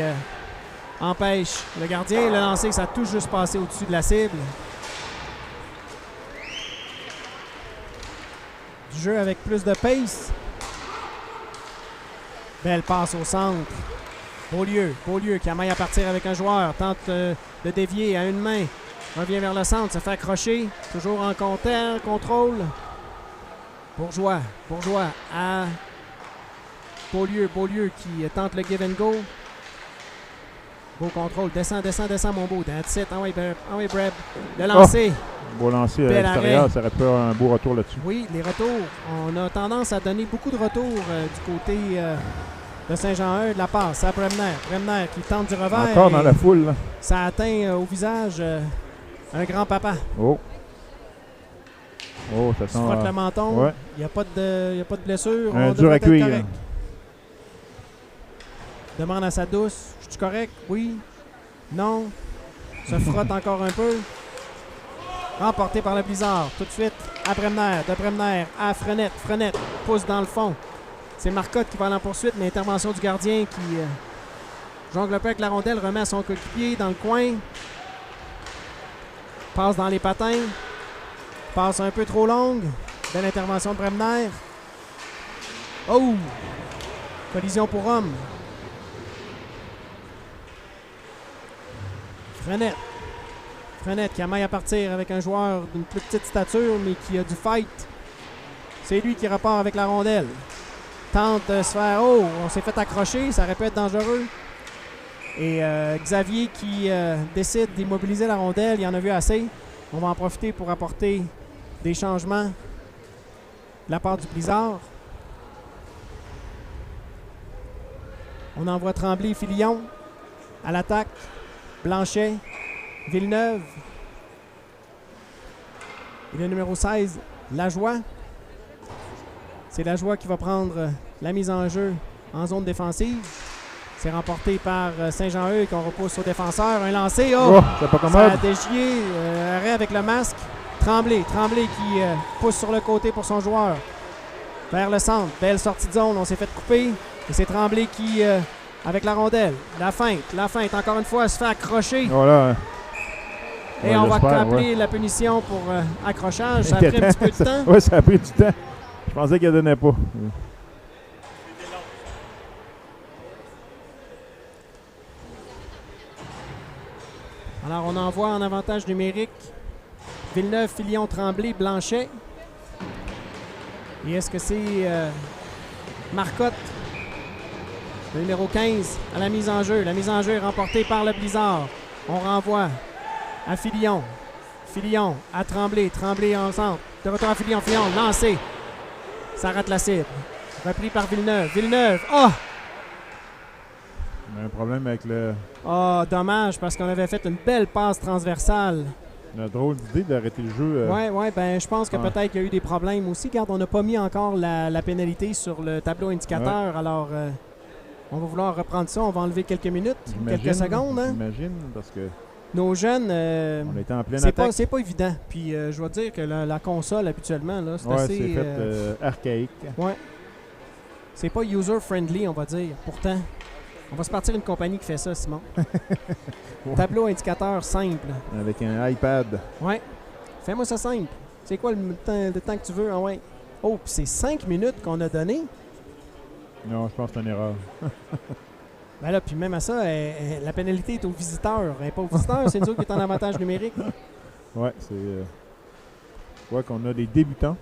empêche le gardien. Le lancer, ça a tout juste passé au-dessus de la cible. Du jeu avec plus de pace. Belle passe au centre. Beaulieu qui a maille à partir avec un joueur. Tente de dévier à une main. Revient vers le centre, se fait accrocher. Toujours en contrôle. Bourgeois à Beaulieu qui tente le give and go. Beau contrôle. Descend, mon beau. That's it. Ah oui, Breb. Le lancer. Beau lancer à l'extérieur. Ça aurait pu avoir un beau retour là-dessus. Oui, les retours. On a tendance à donner beaucoup de retours du côté de Saint-Jean-Eudes. La passe à Bremner. Bremner qui tente du revers. Encore dans la foule. Là. Ça atteint au visage un grand-papa. Oh, ça sent... frotte le menton. Ouais. Il n'y a pas de blessure. Un dur à cuire. Demande à sa douce. Je suis correct? Oui? Non? Se frotte encore un peu. Remporté par le Blizzard. Tout de suite à Bremner. De Bremner à Frenette. Frenette pousse dans le fond. C'est Marcotte qui va aller en poursuite. Mais intervention du gardien qui jongle un peu avec la rondelle. Remet à son coéquipier dans le coin. Passe dans les patins. Passe un peu trop longue. Belle intervention de Bremner. Oh! Collision pour homme. Frenette. Frenette qui a maille à partir avec un joueur d'une plus petite stature, mais qui a du fight. C'est lui qui repart avec la rondelle. Tente de se faire... Oh! On s'est fait accrocher. Ça aurait pu être dangereux. Et Xavier qui décide d'immobiliser la rondelle. Il en a vu assez. On va en profiter pour apporter des changements de la part du Blizzard. On envoie Tremblay et Filion à l'attaque. Blanchet, Villeneuve. Et le numéro 16, Lajoie. C'est Lajoie qui va prendre la mise en jeu en zone défensive. C'est remporté par Saint-Jean-Eudes qu'on repousse au défenseur. Un lancé. Oh! C'est pas Ça a commode. déchié. Arrêt avec le masque. Tremblay qui pousse sur le côté pour son joueur. Vers le centre. Belle sortie de zone. On s'est fait couper. Et c'est Tremblay qui, avec la rondelle. La feinte. Encore une fois, elle se fait accrocher. Voilà. Et Ouais, on va j'espère, appeler ouais. la punition pour accrochage. Ça a pris un petit peu de temps. Oui, ça a pris du temps. Je pensais qu'elle donnait pas. Alors, on envoie en avantage numérique Villeneuve, Filion, Tremblay, Blanchet. Et est-ce que c'est Marcotte, le numéro 15, à la mise en jeu? La mise en jeu est remportée par le Blizzard. On renvoie à Filion. Filion à Tremblay. Tremblay en centre. De retour à Filion. Filion lancé. Ça rate la cible. Repris par Villeneuve. Villeneuve. Oh! On a un problème avec le... Oh, dommage, parce qu'on avait fait une belle passe transversale. la drôle d'idée d'arrêter le jeu. Ouais, ben je pense que ouais. peut-être qu'il y a eu des problèmes aussi. Regarde, on n'a pas mis encore la pénalité sur le tableau indicateur. Ouais. Alors, on va vouloir reprendre ça. On va enlever quelques minutes, quelques secondes. Hein? J'imagine, parce que nos jeunes, on était en pleine attaque. C'est pas évident. Puis je dois dire que la console, habituellement, là, c'est ouais, assez... c'est fait archaïque. Ouais. C'est pas user-friendly, on va dire. Pourtant, on va se partir une compagnie qui fait ça, Simon. Ouais. Tableau indicateur simple. Avec un iPad. Ouais. Fais-moi ça simple. C'est quoi le temps que tu veux? Ah ouais. Oh, puis c'est 5 minutes qu'on a donné. Non, je pense que c'est une erreur. Ben là, puis même à ça, la pénalité est au visiteur. Elle n'est pas au visiteur, c'est nous autres qui est en avantage numérique. Ouais, c'est... ouais, qu'on a des débutants.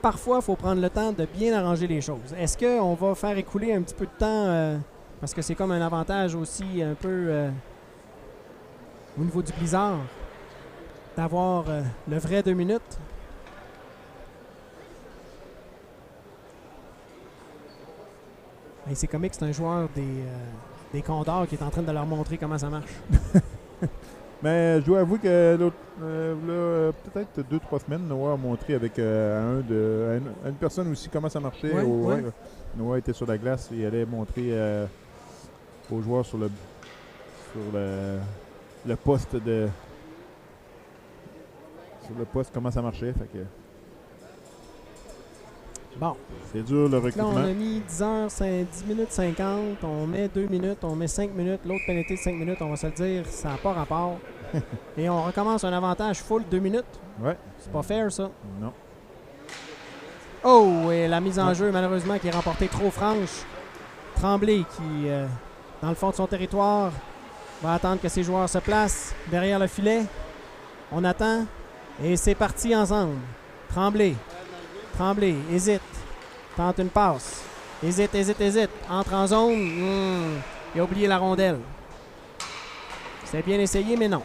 Parfois, il faut prendre le temps de bien arranger les choses. Est-ce qu'on va faire écouler un petit peu de temps, parce que c'est comme un avantage aussi un peu au niveau du Blizzard, d'avoir le vrai 2 minutes? Ben, c'est comique, c'est un joueur des Condors qui est en train de leur montrer comment ça marche. Mais je dois avouer que l'autre, peut-être 2-3 semaines, Noah a montré avec une personne aussi comment ça marchait. Ouais, ouais. Noah était sur la glace et il allait montrer aux joueurs sur le poste sur le poste comment ça marchait. Fait que bon. C'est dur le Là, recrutement. on a mis 10 heures, 10 minutes 50, on met 2 minutes, on met 5 minutes. L'autre pénalité de 5 minutes, on va se le dire, ça n'a pas rapport. Et on recommence un avantage full 2 minutes. Ouais. C'est pas fair, ça. Non. Oh, et la mise en jeu, malheureusement, qui est remportée trop franche. Tremblay, qui, dans le fond de son territoire, va attendre que ses joueurs se placent derrière le filet. On attend. Et c'est parti ensemble. Tremblay, hésite. Tente une passe. Hésite. Entre en zone. Il a oublié la rondelle. C'est bien essayé, mais non.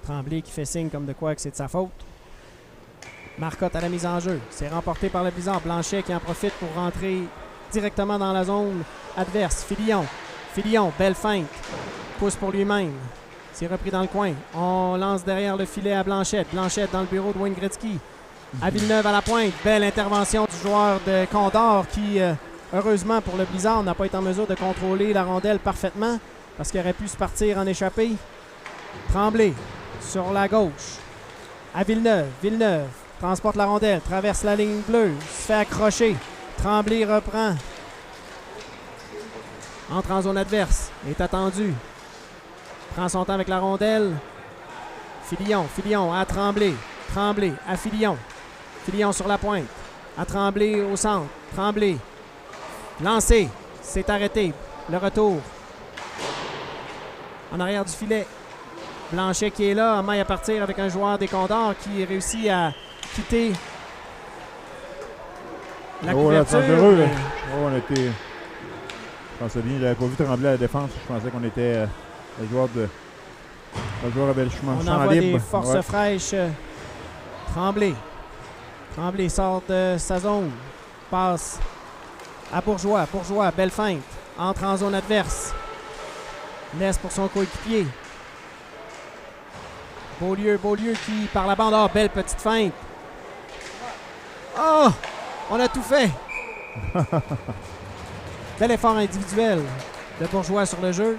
Tremblay qui fait signe comme de quoi que c'est de sa faute. Marcotte à la mise en jeu. C'est remporté par le Blizzard. Blanchet qui en profite pour rentrer directement dans la zone adverse. Filion, belle feinte. Pousse pour lui-même. C'est repris dans le coin. On lance derrière le filet à Blanchette. Blanchette dans le bureau de Wayne Gretzky. À Villeneuve à la pointe. Belle intervention du joueur de Condor qui, heureusement pour le Blizzard, n'a pas été en mesure de contrôler la rondelle parfaitement parce qu'il aurait pu se partir en échappée. Tremblay sur la gauche. À Villeneuve transporte la rondelle. Traverse la ligne bleue. Se fait accrocher. Tremblay reprend. Entre en zone adverse. Est attendu. Prend son temps avec la rondelle. Filion à Tremblay. Tremblay à Filion. Filion sur la pointe. À Tremblay au centre. Tremblay. Lancé. C'est arrêté. Le retour. En arrière du filet. Blanchet qui est là, en maille à partir avec un joueur des Condors qui réussit à quitter la couverture. Là, heureux, là. Oh, on était... Je pensais bien, j'avais pas vu Tremblay à la défense. Je pensais qu'on était le joueur avait le chemin On champ envoie libre. des forces fraîches. Tremblay. Tremblay sort de sa zone. Passe à Bourgeois. Bourgeois, belle feinte. Entre en zone adverse. Laisse pour son coéquipier. Beaulieu qui, par la bande, belle petite feinte. Oh! On a tout fait! Bel effort individuel de Bourgeois sur le jeu.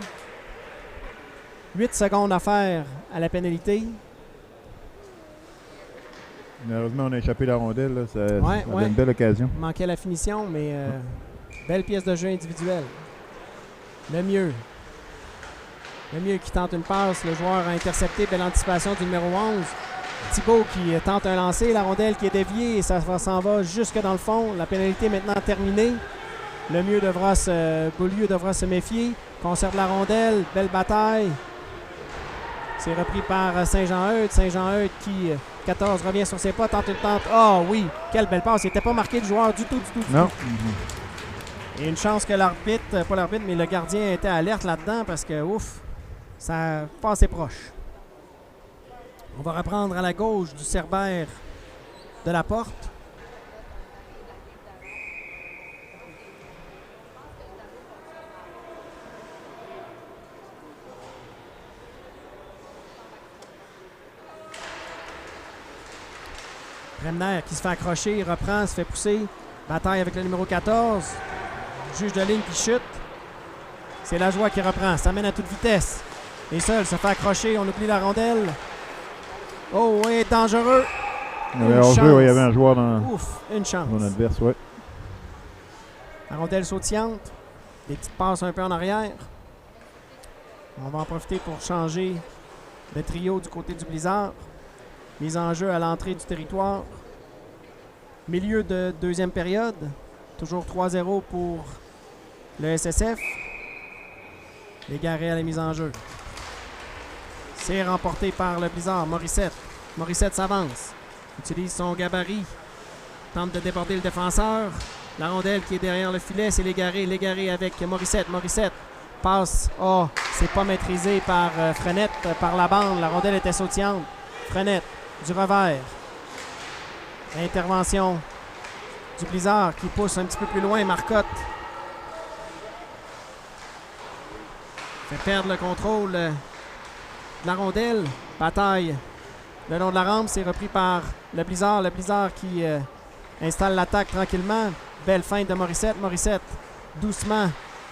8 secondes à faire à la pénalité. Malheureusement, on a échappé la rondelle. Là. Ça Ouais. une belle occasion. Manquait la finition, mais belle pièce de jeu individuelle. Le mieux qui tente une passe. Le joueur a intercepté. Belle anticipation du numéro 11. Thibault qui tente un lancer. La rondelle qui est déviée et ça s'en va jusque dans le fond. La pénalité maintenant terminée. Le mieux Beaulieu devra se méfier. Conserve la rondelle. Belle bataille. C'est repris par Saint-Jean-Eudes. Saint-Jean-Eudes qui, 14, revient sur ses pas. Tente une tente. Oh oui, quelle belle passe. Il n'était pas marqué le joueur du tout. Non. Et une chance que l'arbitre, pas l'arbitre, mais le gardien était alerte là-dedans parce que, ouf, ça passait proche. On va reprendre à la gauche du Cerbère de la porte. Bremner qui se fait accrocher, reprend, se fait pousser. Bataille avec le numéro 14. Juge de ligne qui chute. C'est Lajoie qui reprend. Ça mène à toute vitesse. Les seuls se fait accrocher. On oublie la rondelle. Oh, oui, dangereux. Il y avait un joueur dans une chance. Mon adverse, ouais. La rondelle sautillante. Des petites passes un peu en arrière. On va en profiter pour changer de trio du côté du Blizzard. Mise en jeu à l'entrée du territoire. Milieu de deuxième période. Toujours 3-0 pour le SSF. Légaré à la mise en jeu. C'est remporté par le Blizzard. Morissette. Morissette s'avance. Utilise son gabarit. Tente de déborder le défenseur. La rondelle qui est derrière le filet, c'est Légaré. Légaré avec Morissette. Morissette passe. Oh, c'est pas maîtrisé par Frenette, par la bande. La rondelle était sautillante. Frenette, du revers. Intervention du Blizzard qui pousse un petit peu plus loin. Marcotte fait perdre le contrôle de la rondelle. Bataille le long de la rampe. C'est repris par le Blizzard. Le Blizzard qui installe l'attaque tranquillement. Belle feinte de Morissette. Morissette doucement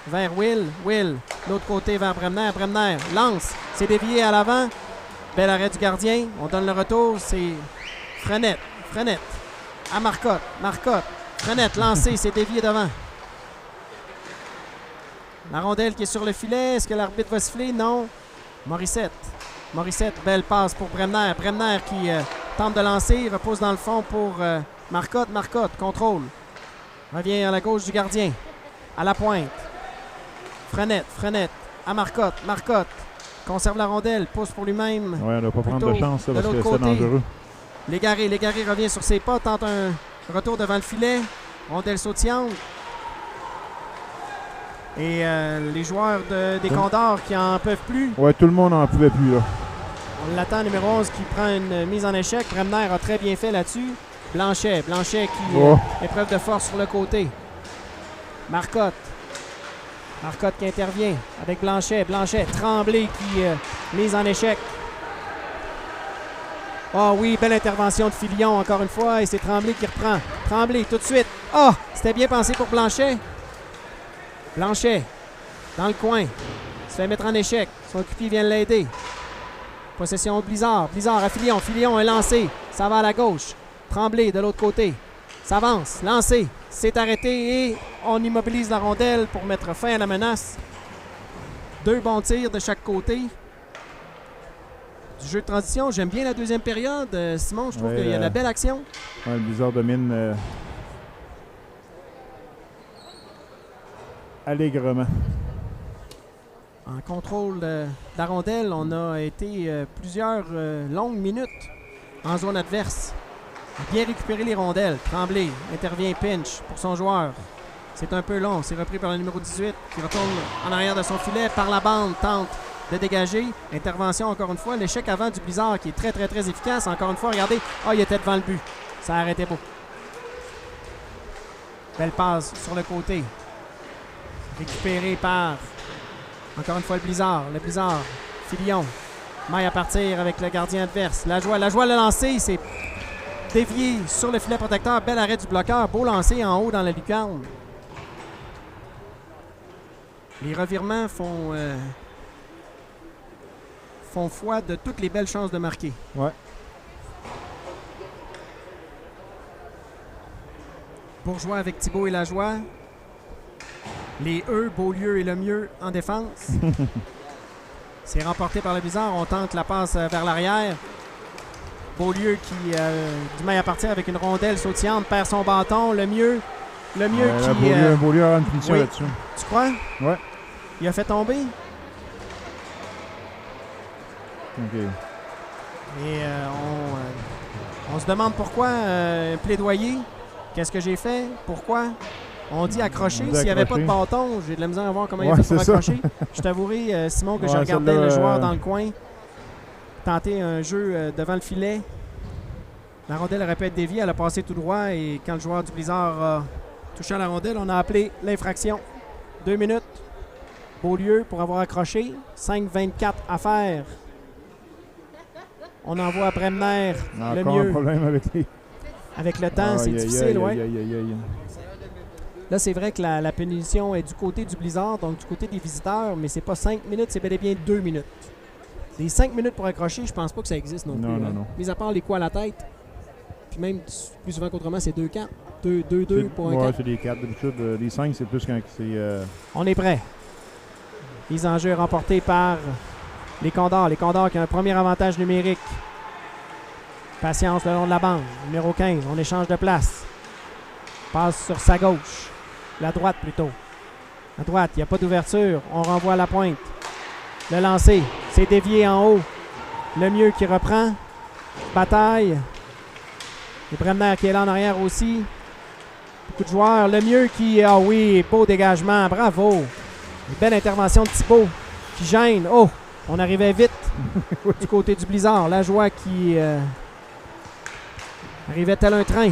vers Will. Will, l'autre côté vers Bremner. Bremner lance. C'est dévié à l'avant. Bel arrêt du gardien. On donne le retour. C'est Frenette. Frenette à Marcotte. Marcotte. Frenette lancé. C'est dévié devant. La rondelle qui est sur le filet. Est-ce que l'arbitre va siffler? Non. Morissette. Morissette. Belle passe pour Bremner. Bremner qui tente de lancer. Repose dans le fond pour Marcotte. Marcotte. Contrôle. Revient à la gauche du gardien. À la pointe. Frenette. Frenette à Marcotte. Marcotte. Conserve la rondelle, pousse pour lui-même. Oui, on ne va pas prendre de chance là, parce que c'est dangereux. Légaré revient sur ses pas, tente un retour devant le filet. Rondelle sautillante. Et les joueurs des Condors qui en peuvent plus. Oui, tout le monde n'en pouvait plus. Là. On l'attend, numéro 11 qui prend une mise en échec. Bremner a très bien fait là-dessus. Blanchet qui épreuve de force sur le côté. Marcotte. Marcotte qui intervient avec Blanchet. Blanchet, Tremblay qui mise en échec. Oh oui, belle intervention de Filion encore une fois. Et c'est Tremblay qui reprend. Tremblay tout de suite. Oh, c'était bien pensé pour Blanchet. Blanchet, dans le coin. Se fait mettre en échec. Son équipier vient l'aider. Possession de Blizzard. Blizzard à Filion. Filion est lancé. Ça va à la gauche. Tremblay de l'autre côté. S'avance. Lancé. C'est arrêté et on immobilise la rondelle pour mettre fin à la menace. 2 bons tirs de chaque côté. du jeu de transition. J'aime bien la deuxième période. Simon, je trouve qu'il y a de la belle action. Ouais, le Blizzard domine allègrement. En contrôle de la rondelle, on a été plusieurs longues minutes en zone adverse. Bien récupérer les rondelles. Tremblay intervient pinch pour son joueur. C'est un peu long. C'est repris par le numéro 18 qui retourne en arrière de son filet. Par la bande, tente de dégager. Intervention encore une fois. L'échec avant du Blizzard qui est très, très, très efficace. Encore une fois, regardez. Ah, il était devant le but. Ça a arrêté beau. Belle passe sur le côté. Récupéré par, encore une fois, le Blizzard. Le Blizzard. Filion. Maille à partir avec le gardien adverse. La joie le lancer. C'est dévié sur le filet protecteur. Bel arrêt du bloqueur. Beau lancer en haut dans la lucarne. Les revirements font foi de toutes les belles chances de marquer. Ouais. Bourgeois avec Thibault et Lajoie. Les Beaulieu et Lemieux en défense. C'est remporté par le Blizzard. On tente la passe vers l'arrière. Beaulieu qui du mal à partir avec une rondelle sautillante, perd son bâton. Lemieux qui... Beaulieu a une punition là-dessus. Tu crois? Ouais. Il a fait tomber. OK. Et on se demande pourquoi. Plaidoyer. Qu'est-ce que j'ai fait? Pourquoi? On dit accrocher. S'il n'y avait pas de bâton, j'ai de la misère à voir comment il a fait pour accrocher. Je t'avouerai, Simon, que je regardais le joueur dans le coin tenter un jeu devant le filet. La rondelle aurait pu être déviée. Elle a passé tout droit. Et quand le joueur du Blizzard a touché à la rondelle, on a appelé l'infraction. 2 minutes. Beaulieu pour avoir accroché. 5-24 à faire. On envoie à Bremner le mieux. Un problème avec le temps, c'est difficile, oui. Là, c'est vrai que la punition est du côté du Blizzard, donc du côté des visiteurs, mais c'est pas 5 minutes, c'est bel et bien 2 minutes. Les 5 minutes pour accrocher, je pense pas que ça existe non plus. Non. Mis à part les coups à la tête, puis même plus souvent qu'autrement, c'est 2-4. 2-2 pour un 4. Ouais, c'est des 4 d'habitude. Les 5, c'est plus quand c'est... On est prêt. Mise en jeu remportée par les Condors. Les Condors qui ont un premier avantage numérique. Patience le long de la bande. Numéro 15, on échange de place. Passe sur sa gauche. La droite plutôt. À droite, il n'y a pas d'ouverture. On renvoie à la pointe. Le lancer, c'est dévié en haut. Le mieux qui reprend. Bataille. Et Bremner qui est là en arrière aussi. Beaucoup de joueurs. Le mieux qui... Ah oui, beau dégagement. Bravo. Une belle intervention de Thibault qui gêne. Oh, on arrivait vite du côté du Blizzard. La joie qui arrivait tel un train.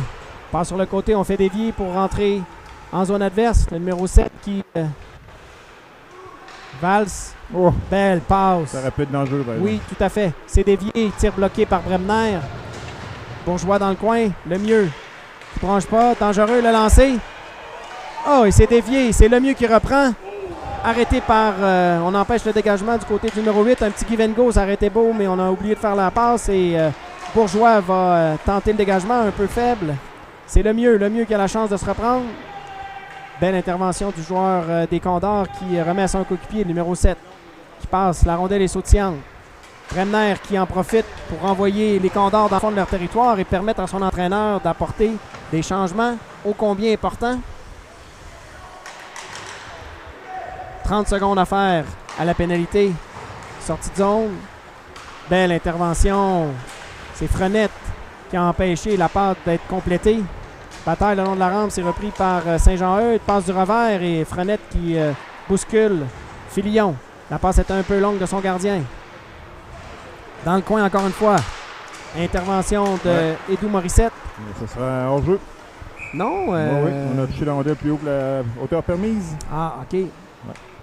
Passe sur le côté, on fait dévier pour rentrer en zone adverse. Le numéro 7 qui valse. Oh, belle passe. Ça aurait pu être dangereux. Oui, tout à fait. C'est dévié. Tir bloqué par Bremner. Bourgeois dans le coin. Le mieux. Qui branche pas. Dangereux, le lancer. Oh, et c'est dévié. C'est le mieux qui reprend. Arrêté par... on empêche le dégagement du côté du numéro 8. Un petit give and go, ça aurait été beau, mais on a oublié de faire la passe. Et Bourgeois va tenter le dégagement un peu faible. C'est le mieux qui a la chance de se reprendre. Belle intervention du joueur des Condors qui remet à son coéquipier, le numéro 7, qui passe. La rondelle est sautillante. Bremner qui en profite pour renvoyer les Condors dans le fond de leur territoire et permettre à son entraîneur d'apporter des changements ô combien importants. 30 secondes à faire à la pénalité. Sortie de zone. Belle intervention. C'est Frenette qui a empêché la passe d'être complétée. Bataille le long de la rampe, c'est repris par Saint-Jean-Eudes. Passe du revers et Frenette qui bouscule Filion. La passe est un peu longue de son gardien. Dans le coin encore une fois. Intervention de Edou Morissette. Ce sera hors-jeu. Non. Oui, on a touché la rondelle plus haut que la hauteur permise. Ah, OK. Ouais.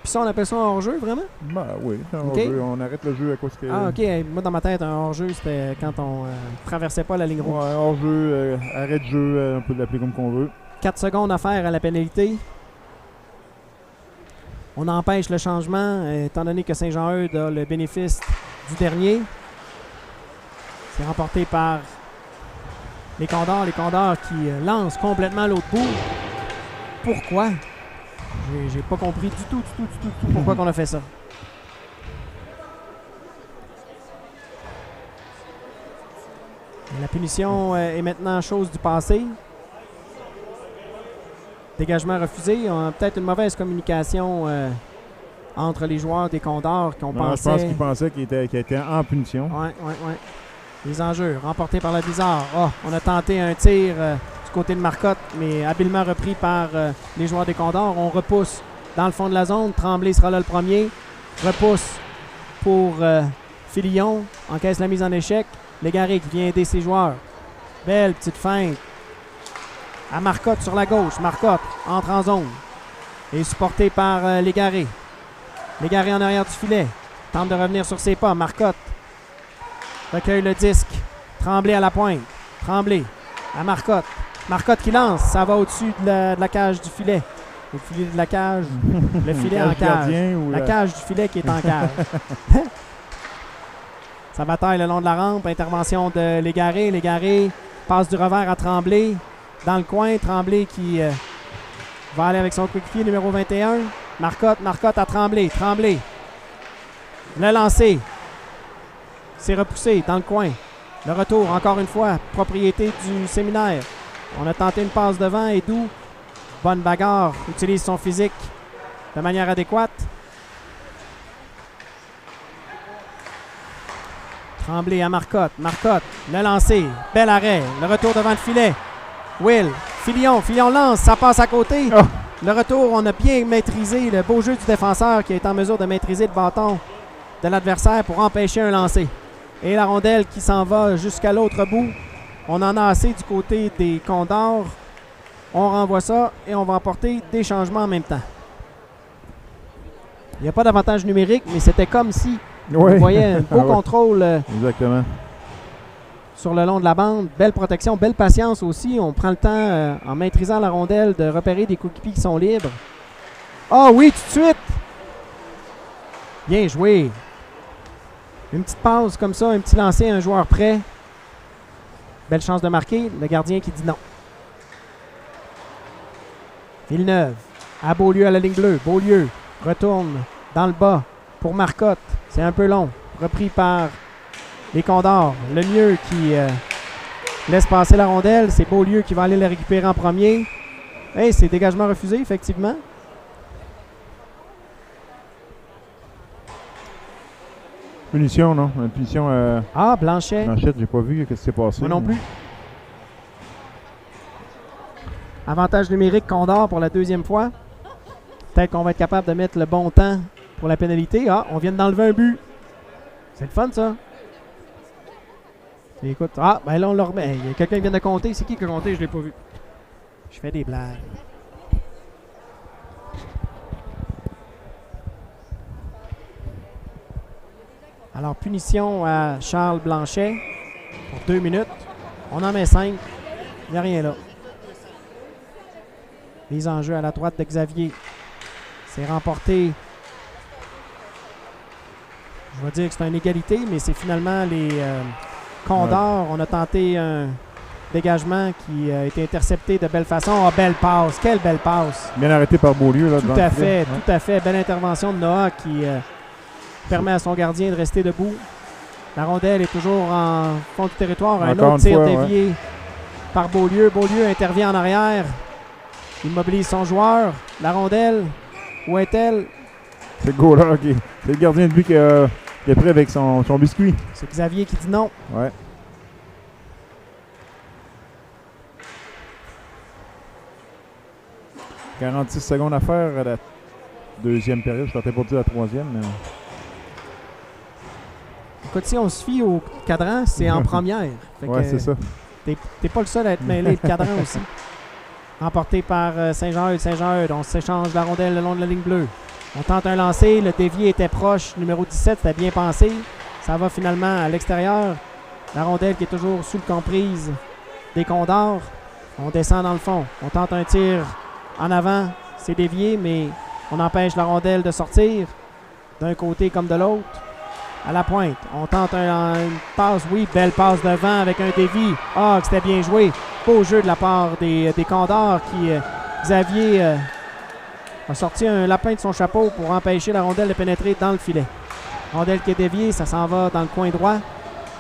Puis ça, on appelle ça un hors-jeu, vraiment? Ben oui, c'est un hors-jeu. On arrête le jeu à cause que... Ah, OK. Moi, dans ma tête, un hors-jeu, c'était quand on traversait pas la ligne rouge. Ouais, hors-jeu, arrêt de jeu, on peut l'appeler comme qu'on veut. 4 secondes à faire à la pénalité. On empêche le changement, étant donné que Saint-Jean-Eudes a le bénéfice du dernier. C'est remporté par les Condors. Les Condors qui lancent complètement l'autre bout. Pourquoi? J'ai pas compris du tout pourquoi on a fait ça. La punition est maintenant chose du passé. Dégagement refusé. On a peut-être une mauvaise communication entre les joueurs des Condors qui ont pensé... Je pense qu'ils pensaient qu'il était en punition. Oui. Les enjeux remportés par le Blizzard. On a tenté un tir du côté de Marcotte, mais habilement repris par les joueurs des Condors. On repousse dans le fond de la zone. Tremblay sera là le premier. Repousse pour Filion. Encaisse la mise en échec. Légaré qui vient aider ses joueurs. Belle petite feinte. À Marcotte sur la gauche. Marcotte entre en zone. Et supporté par Légaré. Légaré en arrière du filet. Tente de revenir sur ses pas. Marcotte recueille le disque. Tremblay à la pointe. Tremblay à Marcotte. Marcotte qui lance. Ça va au-dessus de la cage du filet. Le filet de la cage. Le filet en cage. La cage du filet qui est en cage. Ça bataille le long de la rampe. Intervention de Légaré. Légaré passe du revers à Tremblay. Dans le coin, Tremblay qui va aller avec son quick-pied numéro 21. Marcotte à Tremblay. Tremblay. Le lancer. C'est repoussé dans le coin. Le retour, encore une fois, propriété du séminaire. On a tenté une passe devant et Doux. Bonne bagarre. Utilise son physique de manière adéquate. Tremblay à Marcotte. Marcotte, le lancer. Bel arrêt. Le retour devant le filet. Will. Filion lance. Ça passe à côté. Oh. Le retour, on a bien maîtrisé le beau jeu du défenseur qui est en mesure de maîtriser le bâton de l'adversaire pour empêcher un lancer. Et la rondelle qui s'en va jusqu'à l'autre bout. On en a assez du côté des Condors. On renvoie ça et on va apporter des changements en même temps. Il n'y a pas d'avantage numérique, mais c'était comme si on voyait un beau contrôle exactement. Sur le long de la bande. Belle protection, belle patience aussi. On prend le temps, en maîtrisant la rondelle, de repérer des coéquipiers qui sont libres. Ah oui, tout de suite! Bien joué. Une petite passe comme ça, un petit lancer, un joueur prêt. Belle chance de marquer. Le gardien qui dit non. Villeneuve, à Beaulieu à la ligne bleue. Beaulieu retourne dans le bas pour Marcotte. C'est un peu long. Repris par les Condors. Le mieux qui laisse passer la rondelle. C'est Beaulieu qui va aller la récupérer en premier. Hey, c'est dégagement refusé, effectivement. Punition, non? Une punition... Blanchet. Blanchette, j'ai pas vu ce qui s'est passé. Moi non plus. Avantage numérique Condor pour la deuxième fois. Peut-être qu'on va être capable de mettre le bon temps pour la pénalité. On vient d'enlever un but. C'est le fun, ça. Et écoute, là, on le remet. Il y a quelqu'un qui vient de compter. C'est qui a compté? Je l'ai pas vu. Je fais des blagues. Alors, punition à Charles Blanchet pour 2 minutes. On en met 5. Il n'y a rien là. Les enjeux à la droite de Xavier. C'est remporté. Je vais dire que c'est une égalité, mais c'est finalement les Condors. On a tenté un dégagement qui a été intercepté de belle façon. Belle passe. Quelle belle passe. Bien arrêté par Beaulieu. Là, tout à fait. Belle intervention de Noah qui permet à son gardien de rester debout. La rondelle est toujours en fond du territoire. Un autre tir dévié par Beaulieu. Beaulieu intervient en arrière. Il mobilise son joueur. La rondelle, où est-elle? C'est le goaler c'est le gardien de but qui est prêt avec son biscuit. C'est Xavier qui dit non. Ouais. « 46 secondes à faire à la deuxième période. Je tentais pas de dire la troisième. Mais... Écoute, si on se fie au cadran, c'est en première. Oui, c'est ça. T'es pas le seul à être mêlé le cadran aussi. Remporté par Saint-Jean-Eudes. Saint-Jean-Eudes, on s'échange la rondelle le long de la ligne bleue. On tente un lancer. Le dévié était proche. Numéro 17, c'était bien pensé. Ça va finalement à l'extérieur. La rondelle qui est toujours sous le comprise des Condors. On descend dans le fond. On tente un tir en avant. C'est dévié, mais on empêche la rondelle de sortir d'un côté comme de l'autre. À la pointe. On tente une passe. Oui, belle passe devant avec un dévi. C'était bien joué. Beau jeu de la part des Condors qui, Xavier, a sorti un lapin de son chapeau pour empêcher la rondelle de pénétrer dans le filet. Rondelle qui est déviée, ça s'en va dans le coin droit.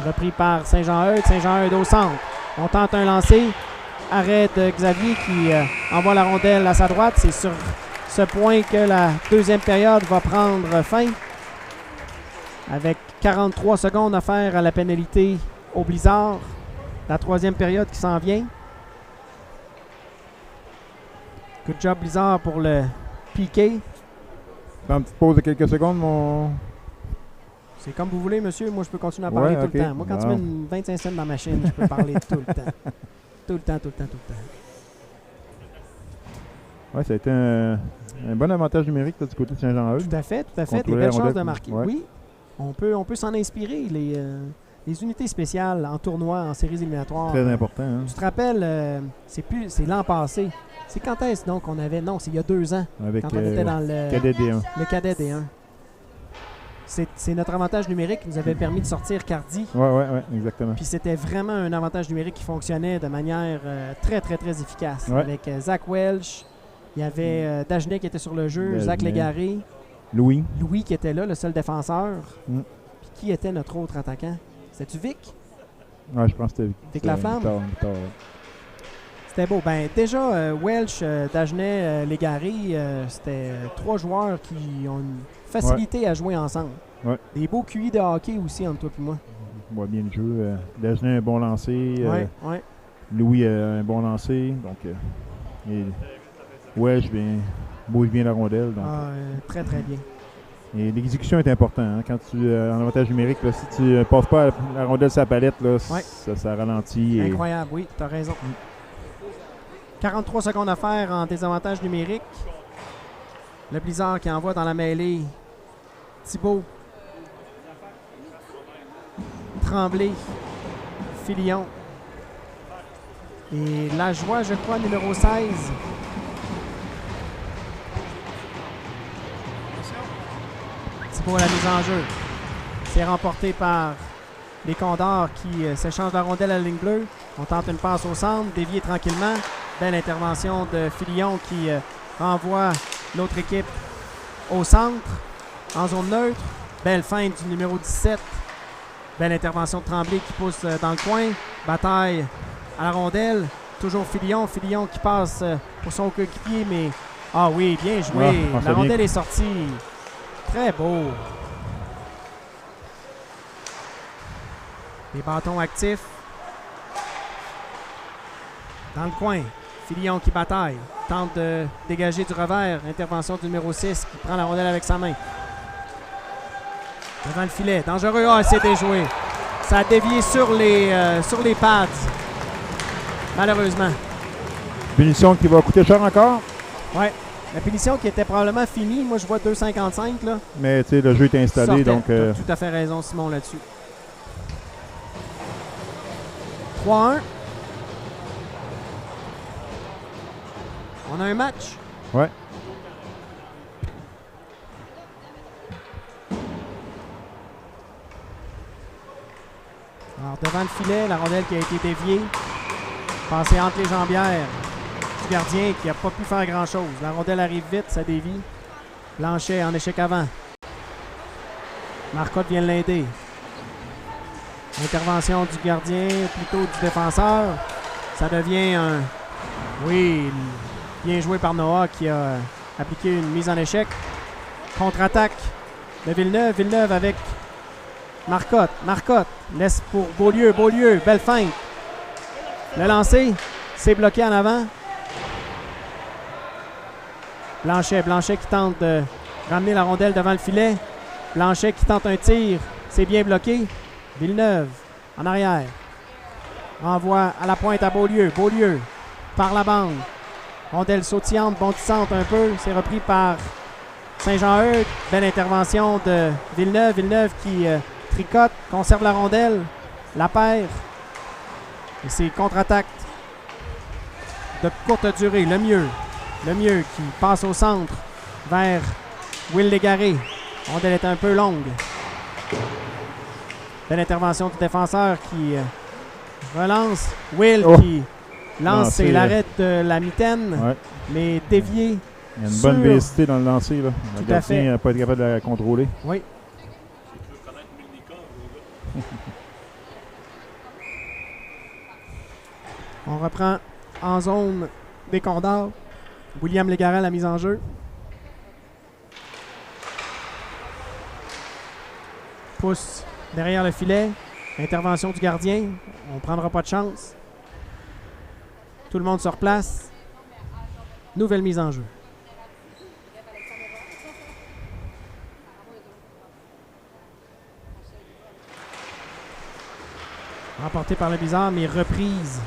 Repris par Saint-Jean-Eudes. Saint-Jean-Eudes au centre. On tente un lancer. Arrêt de Xavier qui envoie la rondelle à sa droite. C'est sur ce point que la deuxième période va prendre fin. Avec 43 secondes à faire à la pénalité au Blizzard. La troisième période qui s'en vient. Good job Blizzard pour le piqué. Une petite pause de quelques secondes, mon... C'est comme vous voulez, monsieur. Moi, je peux continuer à parler tout le temps. Moi, quand tu mets une 25 cents dans ma machine, je peux parler tout le temps. Tout le temps. Oui, ça a été un bon avantage numérique là, du côté de Saint-Jean-Eudes. Tout à fait. Des belles chances de marquer. Ouais. Oui, on peut s'en inspirer. Les unités spéciales en tournoi, en séries éliminatoires. Très important. Hein? Tu te rappelles, c'est l'an passé. C'est quand est-ce donc qu'on avait... Non, c'est il y a 2 ans. Avec quand on était dans le cadet D1. Le cadet D1. C'est notre avantage numérique qui nous avait permis de sortir Cardi. Oui, exactement. Puis c'était vraiment un avantage numérique qui fonctionnait de manière très efficace. Ouais. Avec Zach Welch, il y avait Dagenet qui était sur le jeu, Zach Légaré, Louis qui était là, le seul défenseur. Mm. Puis qui était notre autre attaquant? C'était-tu Vic? Oui, je pense que c'était Vic Laflamme? Victor. C'était beau. Ben, déjà, Welch, Dagenet, Légaré, c'était 3 joueurs qui ont une facilité à jouer ensemble. Ouais. Des beaux QI de hockey aussi entre toi et moi. On voit bien le jeu. Dagenet a un bon lancer. Ouais. Louis a un bon lancer. Donc, je bouge bien la rondelle. Donc, très bien. Et l'exécution est importante. Hein, quand tu en avantage numérique, là, si tu ne passes pas la rondelle sur la palette, là, ça ralentit. Incroyable, oui, tu as raison. 43 secondes à faire en désavantage numérique. Le Blizzard qui envoie dans la mêlée Thibault, Tremblay, Filion. Et la joie, je crois, numéro 16. Thibault à la mise en jeu. C'est remporté par les Condors qui s'échangent la rondelle à la ligne bleue. On tente une passe au centre, dévié tranquillement. Belle intervention de Filion qui renvoie l'autre équipe au centre, en zone neutre. Belle feinte du numéro 17. Belle intervention de Tremblay qui pousse dans le coin. Bataille à la rondelle. Toujours Filion. Filion qui passe pour son coéquipier, mais... Ah oui, bien joué. La rondelle est sortie. Très beau. Les bâtons actifs. Dans le coin. Filion qui bataille. Tente de dégager du revers. Intervention du numéro 6 qui prend la rondelle avec sa main. Devant le filet. Dangereux. Ah, c'est déjoué. Ça a dévié sur les pads. Malheureusement. Punition qui va coûter cher encore. Ouais. La punition qui était probablement finie. Moi, je vois 2,55 là. Mais tu sais, le jeu est installé, donc... Tu as tout à fait raison, Simon, là-dessus. 3-1. On a un match. Ouais. Alors, devant le filet, la rondelle qui a été déviée. Passée entre les jambières du gardien qui n'a pas pu faire grand-chose. La rondelle arrive vite, ça dévie. Blanchet en échec avant. Marcotte vient l'aider. Intervention du gardien, plutôt du défenseur. Ça devient un... Oui, bien joué par Noah qui a appliqué une mise en échec. Contre-attaque de Villeneuve. Villeneuve avec Marcotte. Marcotte laisse pour Beaulieu. Beaulieu, belle feinte. Le lancer, c'est bloqué en avant. Blanchet qui tente de ramener la rondelle devant le filet. Blanchet qui tente un tir, c'est bien bloqué. Villeneuve en arrière. Renvoie à la pointe à Beaulieu. Beaulieu par la bande. Rondelle sautillante, bondissante un peu. C'est repris par Saint-Jean-Eudes. Belle intervention de Villeneuve. Villeneuve qui tricote, conserve la rondelle. La perd. Et c'est contre-attaque de courte durée. Le mieux qui passe au centre vers Will Légaré. La rondelle est un peu longue. Belle intervention du défenseur qui relance. Will qui lance et l'arrêt de la mitaine, mais dévié. Il y a une bonne vélocité dans le lancer. Là. Le Tout à fait. gardien n'a pas été capable de la contrôler. Oui. On reprend en zone des Condors. William Légaré à la mise en jeu. Pousse derrière le filet. Intervention du gardien. On ne prendra pas de chance. Tout le monde se replace. Nouvelle mise en jeu. Remporté par le Blizzard, mais reprise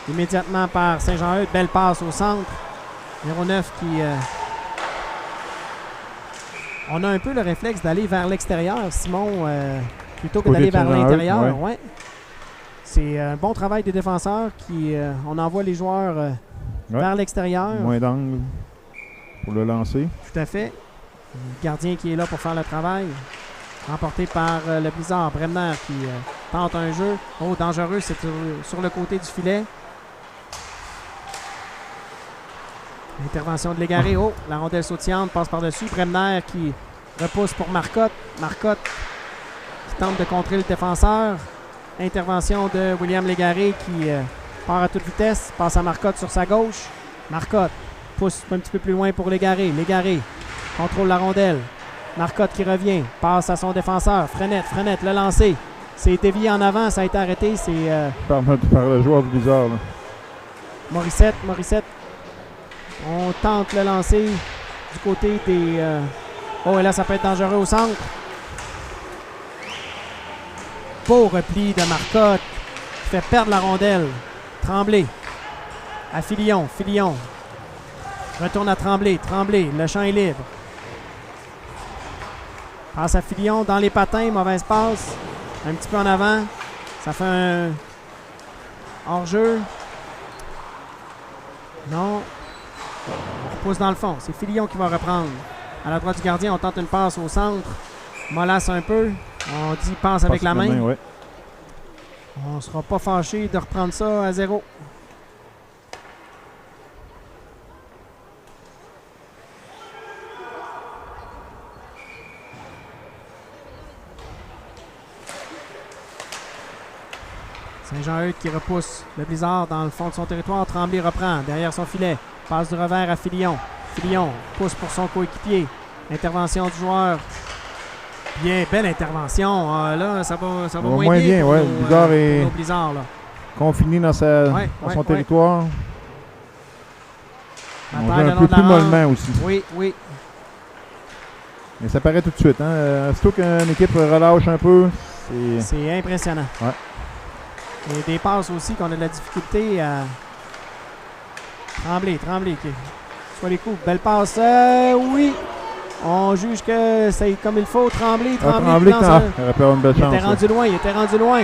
immédiatement par Saint-Jean-Eudes. Belle passe au centre. Numéro 9 qui... On a un peu le réflexe d'aller vers l'extérieur, Simon, plutôt que d'aller vers l'intérieur. Ouais. C'est un bon travail des défenseurs qui... on envoie les joueurs vers l'extérieur. Moins d'angle pour le lancer. Tout à fait. Le gardien qui est là pour faire le travail. Remporté par le Blizzard. Bremner qui tente un jeu. Oh, dangereux, c'est sur le côté du filet. Intervention de Légaré. Oh, la rondelle sautillante passe par-dessus. Bremner qui repousse pour Marcotte. Marcotte qui tente de contrer le défenseur. Intervention de William Légaré qui part à toute vitesse. Passe à Marcotte sur sa gauche. Marcotte pousse un petit peu plus loin pour Légaré. Légaré contrôle la rondelle. Marcotte qui revient. Passe à son défenseur. Frenette, le lancer. C'est dévié en avant. Ça a été arrêté. C'est par le joueur du Blizzard. Là. Morissette. On tente le lancer du côté des... Oh, et là, ça peut être dangereux au centre. Beau repli de Marcotte qui fait perdre la rondelle. Tremblay à Filion. Retourne à Tremblay. Le champ est libre. Passe à Filion dans les patins. Mauvaise passe. Un petit peu en avant. Ça fait un hors-jeu. Non. On repousse dans le fond. C'est Filion qui va reprendre. À la droite du gardien, on tente une passe au centre. Mollasse un peu. On dit passe avec la main. Ouais. On ne sera pas fâché de reprendre ça à 0. Saint-Jean-Eudes qui repousse le Blizzard dans le fond de son territoire. Tremblay reprend derrière son filet. Passe du revers à Filion. Filion pousse pour son coéquipier. Intervention du joueur. Bien, belle intervention. Là, ça va moins bien. Ouais. Blizzard est Blizzard, là. confiné dans son territoire. On joue un peu plus mollement aussi. Oui. Mais ça paraît tout de suite. Surtout qu'une équipe relâche un peu, c'est impressionnant. Ouais. Et des passes aussi qu'on a de la difficulté à... Tremblay. Soit les coups. Belle passe. Oui. On juge que c'est comme il faut. Tremblay. Il était rendu loin.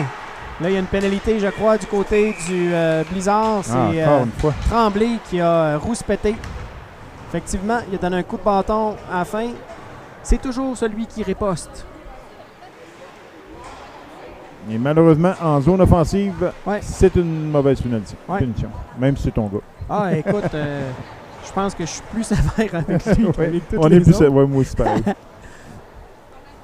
Là, il y a une pénalité, je crois, du côté du Blizzard. C'est Tremblay qui a rouspété. Effectivement, il a donné un coup de bâton à la fin. C'est toujours celui qui riposte. Et malheureusement, en zone offensive, c'est une mauvaise punition. Même si c'est ton gars. Ah, écoute, je pense que je suis plus sévère avec lui qu'avec toutes on les est plus autres. moi aussi, pareil.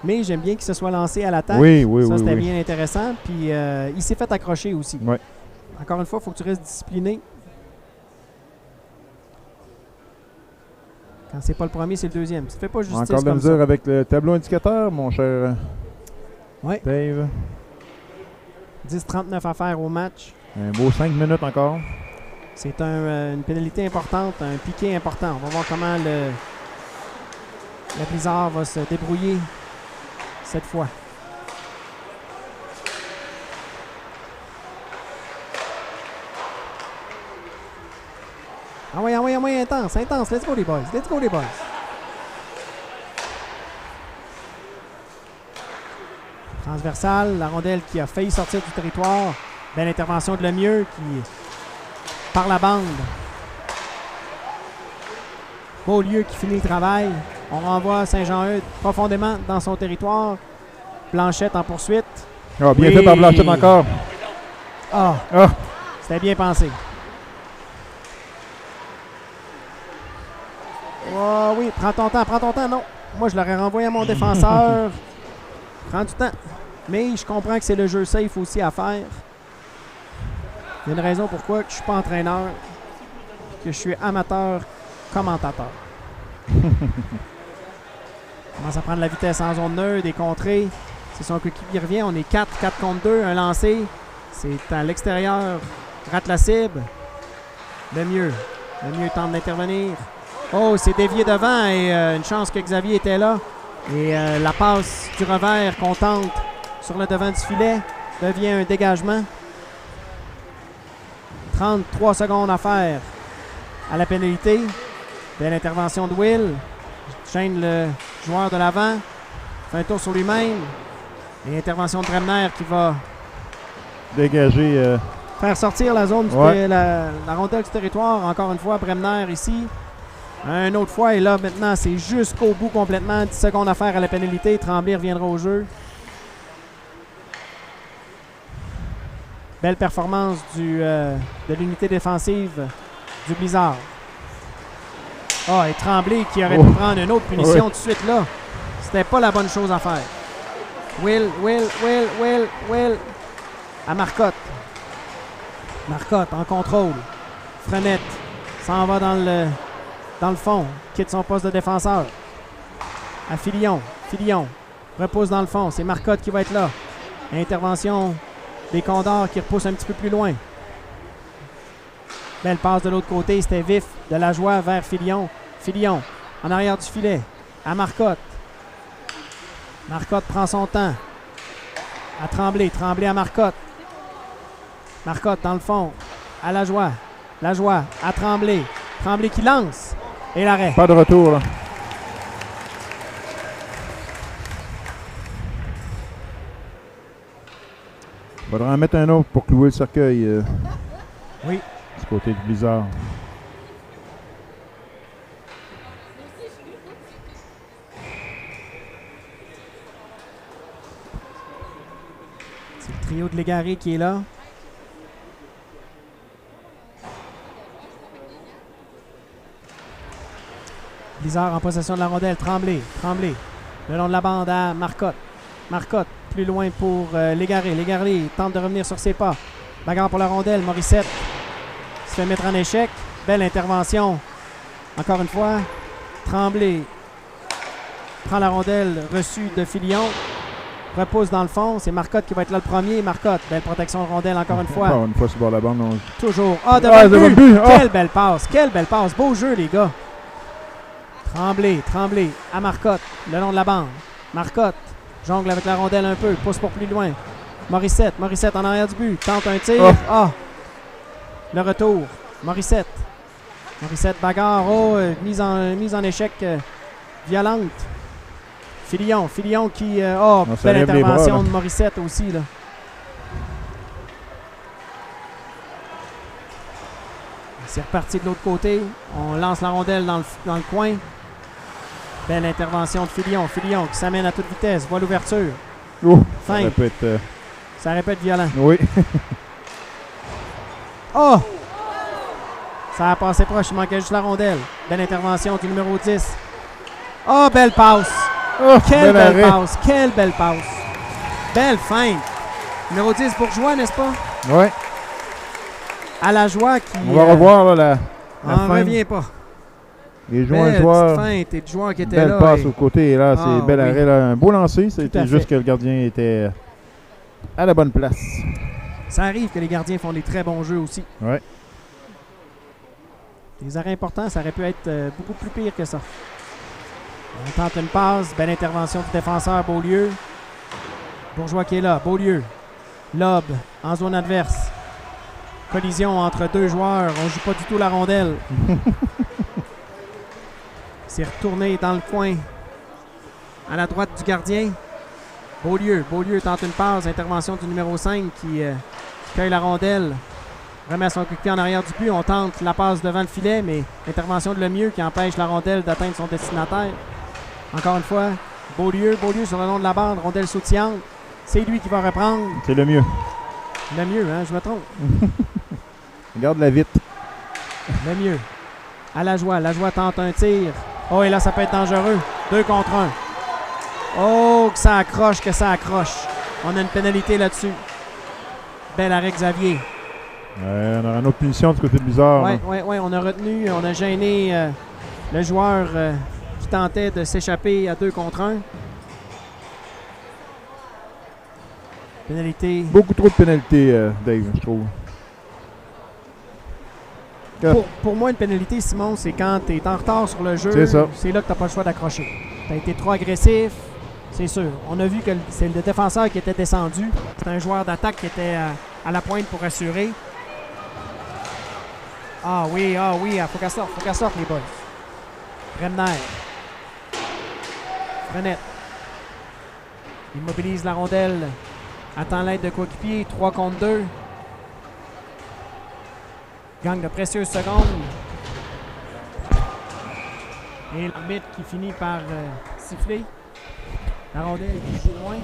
Mais j'aime bien qu'il se soit lancé à l'attaque. Oui. Ça, c'était bien intéressant. Puis, il s'est fait accrocher aussi. Oui. Encore une fois, il faut que tu restes discipliné. Quand c'est pas le premier, c'est le deuxième. Tu ne fais pas justice encore de la mesure avec le tableau indicateur, mon cher Dave. 10-39 à faire au match. Un beau 5 minutes encore. C'est une pénalité importante, un piqué important. On va voir comment le Blizzard va se débrouiller cette fois. Ah oui, intense. Let's go les boys. Transversale, la rondelle qui a failli sortir du territoire. Belle intervention de Lemieux qui, par la bande. Beaulieu qui finit le travail. On renvoie Saint-Jean-Eudes profondément dans son territoire. Blanchette en poursuite. Bien fait par Blanchette encore. C'était bien pensé. Oh oui, prends ton temps. Non, moi je l'aurais renvoyé à mon défenseur. Prends du temps. Mais je comprends que c'est le jeu safe aussi à faire. Il y a une raison pourquoi je ne suis pas entraîneur, que je suis amateur commentateur. Commence à prendre la vitesse en zone neutre, des contrées. C'est son coéquipier qui revient. On est 4 contre 2, un lancé. C'est à l'extérieur. Rate la cible. Le mieux tente d'intervenir. Oh, c'est dévié devant et une chance que Xavier était là. Et la passe du revers qu'on tente sur le devant du filet devient un dégagement. 33 secondes à faire à la pénalité. Belle intervention de Will. Chaîne le joueur de l'avant. Fait un tour sur lui-même. Et intervention de Bremner qui va dégager. Faire sortir la zone, la rondelle du territoire. Encore une fois, Bremner ici. Une autre fois, et là, maintenant, c'est jusqu'au bout complètement. 10 secondes à faire à la pénalité. Tremblay reviendra au jeu. Belle performance de l'unité défensive du Blizzard. Ah, et Tremblay qui aurait pu prendre une autre punition tout de suite là. C'était pas la bonne chose à faire. Will. À Marcotte. Marcotte en contrôle. Frenette s'en va dans le fond. Quitte son poste de défenseur. À Filion. Filion repousse dans le fond. C'est Marcotte qui va être là. Intervention des Condors qui repousse un petit peu plus loin. Belle passe de l'autre côté. C'était vif de la joie vers Filion. Filion en arrière du filet. À Marcotte. Marcotte prend son temps. À Tremblay. Tremblay à Marcotte. Marcotte dans le fond. À la joie. La joie à Tremblay. Tremblay qui lance. Et l'arrêt. Pas de retour, là. Il faudra en mettre un autre pour clouer le cercueil. Oui. Du côté du Blizzard. C'est le trio de Légaré qui est là. Blizzard en possession de la rondelle. Tremblay. Le long de la bande à Marcotte. Marcotte plus loin pour Légaré. Légaré tente de revenir sur ses pas. Bagarre pour la rondelle. Morissette se fait mettre en échec. Belle intervention. Encore une fois. Tremblay prend la rondelle reçue de Filion. Repousse dans le fond. C'est Marcotte qui va être là le premier. Marcotte. Belle protection de rondelle encore une fois. Encore une fois sur le bord de la bande. Non. Toujours. Ah, devant le but. Quelle belle passe. Quelle belle passe. Beau jeu, les gars. Tremblay à Marcotte, le long de la bande. Marcotte jongle avec la rondelle un peu, pousse pour plus loin. Morissette en arrière du but, tente un tir. Le retour. Morissette bagarre. Mise en échec violente. Filion qui... belle intervention de Morissette aussi, là. C'est reparti de l'autre côté. On lance la rondelle dans le coin. Belle intervention de Filion. Filion qui s'amène à toute vitesse. Voit l'ouverture. Ça aurait pu être violent. Oui. Oh! Ça a passé proche. Il manquait juste la rondelle. Belle intervention du numéro 10. Oh, belle passe. Quelle belle passe. Quelle belle passe. Belle feinte. Numéro 10, Bourgeois, n'est-ce pas? Oui. À la joie qui... On va revoir là, la fin. Revient pas. Les joueurs feinte et le joueur qui était belle là. Belle passe au côté. Et là, c'est bel arrêt. Là, un beau lancer. C'était juste que le gardien était à la bonne place. Ça arrive que les gardiens font des très bons jeux aussi. Oui. Des arrêts importants, ça aurait pu être beaucoup plus pire que ça. On tente une passe. Belle intervention du défenseur Beaulieu. Bourgeois qui est là. Beaulieu. Lob en zone adverse. Collision entre deux joueurs. On ne joue pas du tout la rondelle. C'est retourné dans le coin à la droite du gardien. Beaulieu tente une passe. Intervention du numéro 5 qui cueille la rondelle. Remet son coéquipier en arrière du but. On tente la passe devant le filet, mais intervention de Lemieux qui empêche la rondelle d'atteindre son destinataire. Encore une fois, Beaulieu sur le long de la bande. Rondelle sautillante. C'est lui qui va reprendre. C'est Lemieux. Lemieux, hein, je me trompe. Regarde la vite. Lemieux. À la joie tente un tir. Oh, et là, ça peut être dangereux. 2 contre 1. Oh, que ça accroche. On a une pénalité là-dessus. Bel arrêt, Xavier. On aura une autre punition du côté de Blizzard. Oui, on a retenu, on a gêné le joueur qui tentait de s'échapper à 2 contre 1. Pénalité. Beaucoup trop de pénalités, Dave, je trouve. Pour moi, une pénalité, Simon, c'est quand tu es en retard sur le jeu. C'est ça. C'est là que tu n'as pas le choix d'accrocher. Tu as été trop agressif, c'est sûr. On a vu que c'est le défenseur qui était descendu. C'est un joueur d'attaque qui était à la pointe pour assurer. Ah oui, faut qu'elle sorte, les boys. Bremner. Frenette. Il mobilise la rondelle. Attend l'aide de coéquipier. 3 contre 2. Gagne de précieuses secondes. Et l'arbitre qui finit par siffler. La rondelle qui joue loin.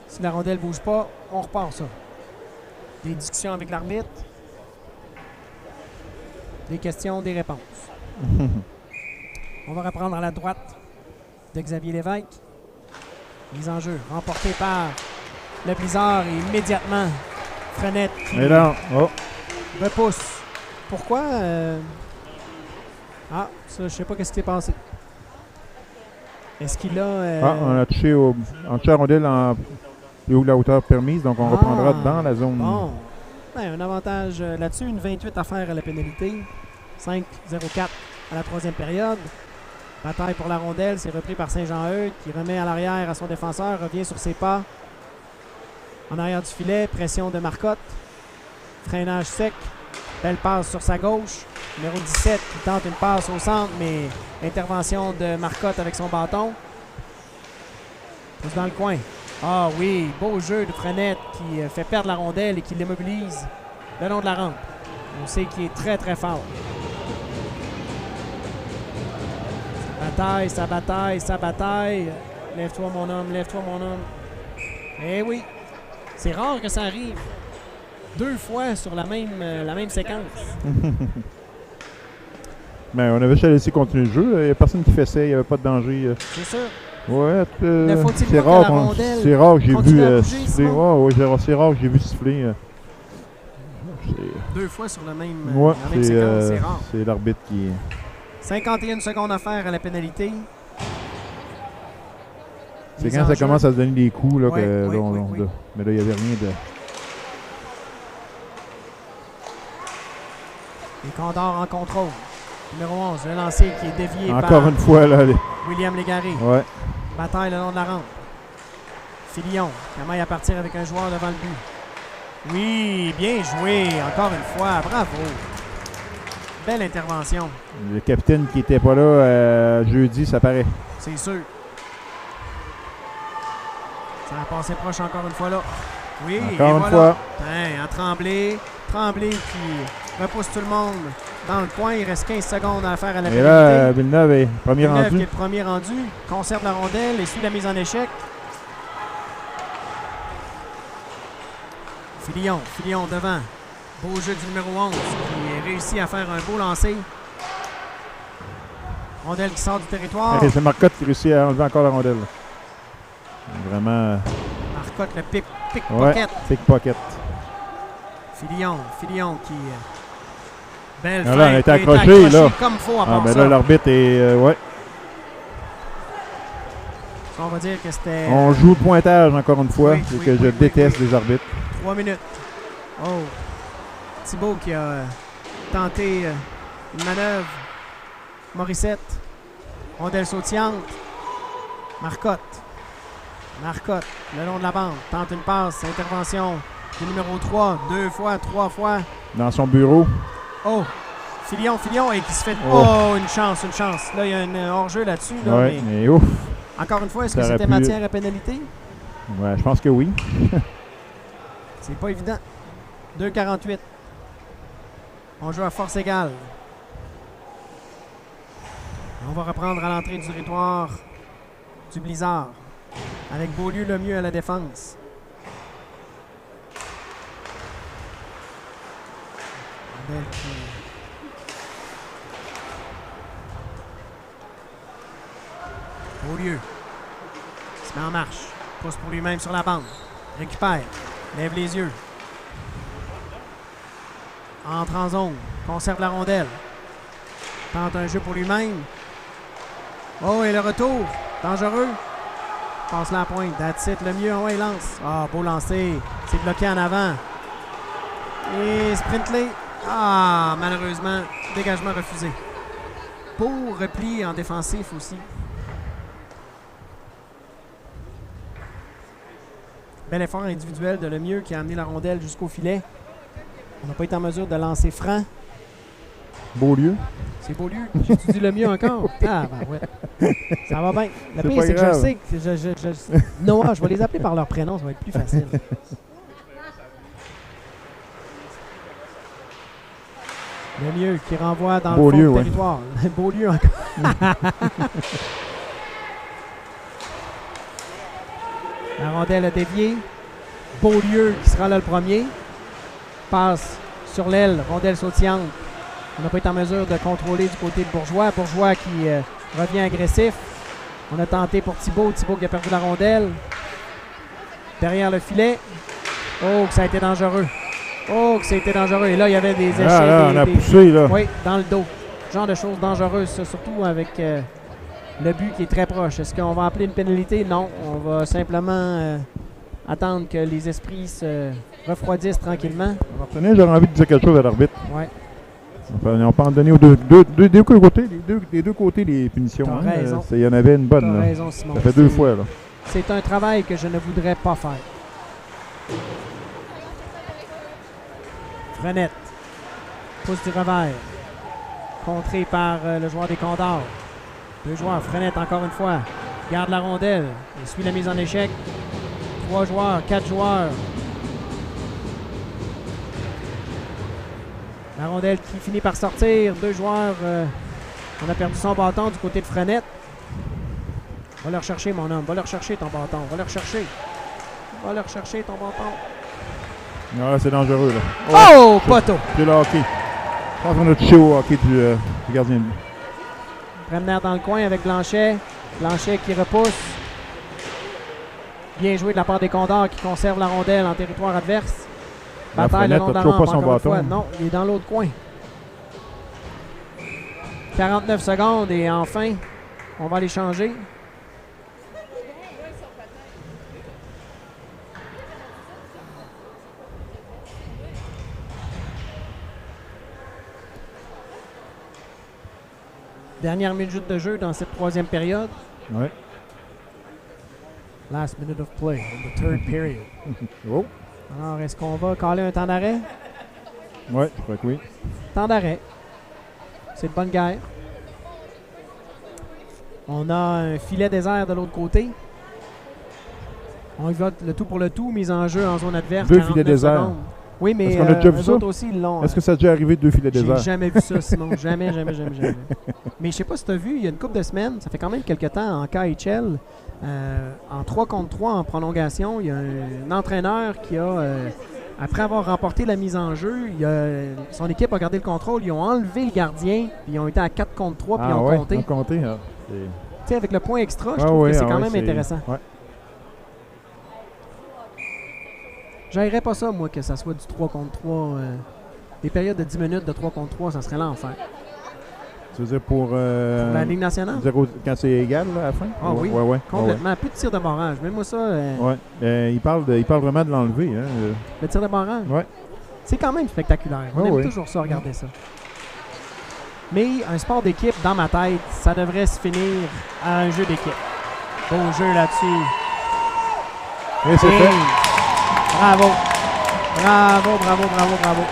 Si la rondelle ne bouge pas, on repart ça. Des discussions avec l'arbitre. Des questions, des réponses. On va reprendre à la droite de Xavier Lévesque. Les enjeux remportés par le Blizzard et immédiatement Frenette qui repousse. Pourquoi? Ah, ça, je sais pas qu'est-ce qui s'est passé. Est-ce qu'il a... on a touché la rondelle en plus haut de la hauteur permise, donc on reprendra dans la zone. Bon. Ben, un avantage là-dessus, une 28 à faire à la pénalité. 5-0-4 à la 3e période. Bataille pour la rondelle, c'est repris par Saint-Jean-Eudes qui remet à l'arrière à son défenseur, revient sur ses pas. En arrière du filet, pression de Marcotte. Freinage sec. Belle passe sur sa gauche. Numéro 17 qui tente une passe au centre, mais intervention de Marcotte avec son bâton. Pousse dans le coin. Ah oui, beau jeu de Frenette qui fait perdre la rondelle et qui l'immobilise le long de la rampe. On sait qu'il est très très fort. Sa bataille. Lève-toi mon homme. Eh oui, c'est rare que ça arrive 2 fois sur la même séquence. Ben, on avait juste laissé continuer le jeu. Il n'y a personne qui fait ça. Il n'y avait pas de danger. C'est sûr. Ouais, Ne faut-il c'est pas rare, que la rondelle c'est rare que j'ai continue à vu bouger, siffler. Simon? C'est rare que j'ai vu siffler. 2 fois sur la même séquence, c'est rare. C'est l'arbitre qui... 51 secondes à faire à la pénalité. C'est quand ça commence à se donner des coups. Là, oui. Mais là, il n'y avait rien de... Les Condors en contrôle. Numéro 11, le lancer qui est dévié par... Encore une fois, là. William Légaré. Ouais. Bataille le long de la rampe. Filion, qui amaille à partir avec un joueur devant le but. Oui, bien joué. Encore une fois, bravo. Belle intervention. Le capitaine qui n'était pas là jeudi, ça paraît. C'est sûr. Ça a passé proche encore une fois là. Oui, encore une fois. À Tremblay. Tremblay qui repousse tout le monde dans le coin. Il reste 15 secondes à faire à la pénalité. Et là, Villeneuve est premier rendu. Villeneuve qui est le premier rendu. Conserve la rondelle et suit la mise en échec. Filion devant. Beau jeu du numéro 11 qui réussit à faire un beau lancer. Rondelle qui sort du territoire. C'est Marcotte qui réussit à enlever encore la rondelle. Vraiment... Marcotte, le pickpocket. Ouais, pickpocket. Filion qui... Belle là, on a été accroché là. Comme faut à Ah, part ça. là, l'arbitre est... ouais. On va dire que c'était... On joue le pointage encore une fois. Je déteste les arbitres. 3 minutes. Oh. Thibault qui a tenté une manœuvre. Morissette. Rondelle sautillante. Marcotte, le long de la bande. Tente une passe. Intervention du numéro 3. 2 fois, 3 fois. Dans son bureau. Oh. Filion et qui se fait... Oh, une chance. Là, il y a un hors-jeu là-dessus. Là, ouais, mais ouf. Encore une fois, est-ce que c'était matière à pénalité? Ouais, je pense que oui. C'est pas évident. 2,48. On joue à force égale. On va reprendre à l'entrée du territoire du Blizzard. Avec Beaulieu le mieux à la défense. Beaulieu se met en marche. Pousse pour lui-même sur la bande. Récupère. Lève les yeux. Entre en zone. Conserve la rondelle. Tente un jeu pour lui-même. Oh, et le retour. Dangereux. Passe la pointe. That's it. Le mieux. Ouais, il lance. Ah, beau lancer. C'est bloqué en avant. Et Sprintley. Ah, malheureusement, dégagement refusé. Beau repli en défensif aussi. Bel effort individuel de Lemieux qui a amené la rondelle jusqu'au filet. On n'a pas été en mesure de lancer franc. Beaulieu. C'est Beaulieu. J'ai-tu dit Lemieux encore? Ah, ben ouais. Ça va bien. Le C'est pire, pas c'est que grave. je sais que Noah, je vais les appeler par leur prénom, ça va être plus facile. Lemieux qui renvoie dans Beaulieu, le fond du ouais. territoire. Beaulieu encore. La rondelle a dévié. Beaulieu qui sera là le premier. Passe sur l'aile, rondelle sautillante. On n'a pas été en mesure de contrôler du côté de Bourgeois. Bourgeois qui revient agressif. On a tenté pour Thibault. Thibault qui a perdu la rondelle. Derrière le filet. Oh, que ça a été dangereux. Oh, que ça a été dangereux. Et là, il y avait des échecs. Ah, là, on a poussé, là. Oui, dans le dos. Genre de choses dangereuses, ça, surtout avec le but qui est très proche. Est-ce qu'on va appeler une pénalité? Non. On va simplement attendre que les esprits se refroidissent tranquillement. Martinet, j'aurais envie de dire quelque chose à l'arbitre. Ouais. On peut en donner aux deux côtés, des deux côtés les punitions. T'as raison. Il y en avait une bonne. T'as Là. raison, Simon. Ça fait deux fois. Là. C'est un travail que je ne voudrais pas faire. Frenette. Pousse du revers. Contré par le joueur des Condors. Deux joueurs. Frenette encore une fois. Garde la rondelle. Il suit la mise en échec. 3 joueurs, 4 joueurs. La rondelle qui finit par sortir. 2 joueurs. On a perdu son bâton du côté de Frenette. Va le rechercher, mon homme. Va le rechercher, ton bâton. Va le rechercher. Va le rechercher, ton bâton. Ah, c'est dangereux. Là. Oh, poteau! C'est le hockey. Je pense qu'on a touché au hockey du gardien de but. Bremner dans le coin avec Blanchet. Blanchet qui repousse. Bien joué de la part des Condors qui conservent la rondelle en territoire adverse. La Bataille le Frenette long de n'a la toujours rampe, pas son encore une bâton. fois. Non, il est dans l'autre coin. 49 secondes et enfin, on va les changer. Dernière minute de jeu dans cette troisième période. Ouais. Last minute of play in the third period. Oh. Alors, est-ce qu'on va caler un temps d'arrêt? Ouais, je crois que oui. Temps d'arrêt. C'est de bonne guerre. On a un filet désert de l'autre côté. On y va le tout pour le tout, mise en jeu en zone adverse. 2 filets 49 déserts. secondes. Oui, mais Est-ce qu'on a déjà vu eux ça? autres aussi, ils l'ont. Est-ce que ça a déjà arrivé 2 filets J'ai déserts? jamais vu ça, Simon. Jamais. Mais je sais pas si tu as vu, il y a une couple de semaines, ça fait quand même quelques temps en KHL, en 3 contre 3 en prolongation, il y a un entraîneur qui a, après avoir remporté la mise en jeu, son équipe a gardé le contrôle, ils ont enlevé le gardien, puis ils ont été à 4 contre 3, puis ils ont compté. Ils ont compté. Ah, Tu sais, avec le point extra, je trouve que c'est quand même intéressant. Ouais. J'aimerais pas ça, moi, que ça soit du 3 contre 3. Des périodes de 10 minutes de 3 contre 3, ça serait l'enfer. Tu veux dire pour La Ligue nationale? quand c'est égal là, à la fin? Ah oui, ouais. complètement. Plus de tir de barrage. Même moi ça, Ouais. Il parle vraiment de l'enlever. Hein. le tir de barrage, Ouais. c'est quand même spectaculaire. On aime oui. toujours ça, regarder ça. Mais un sport d'équipe, dans ma tête, ça devrait se finir à un jeu d'équipe. Beau jeu là-dessus. Et c'est Et fait. bravo. Bravo.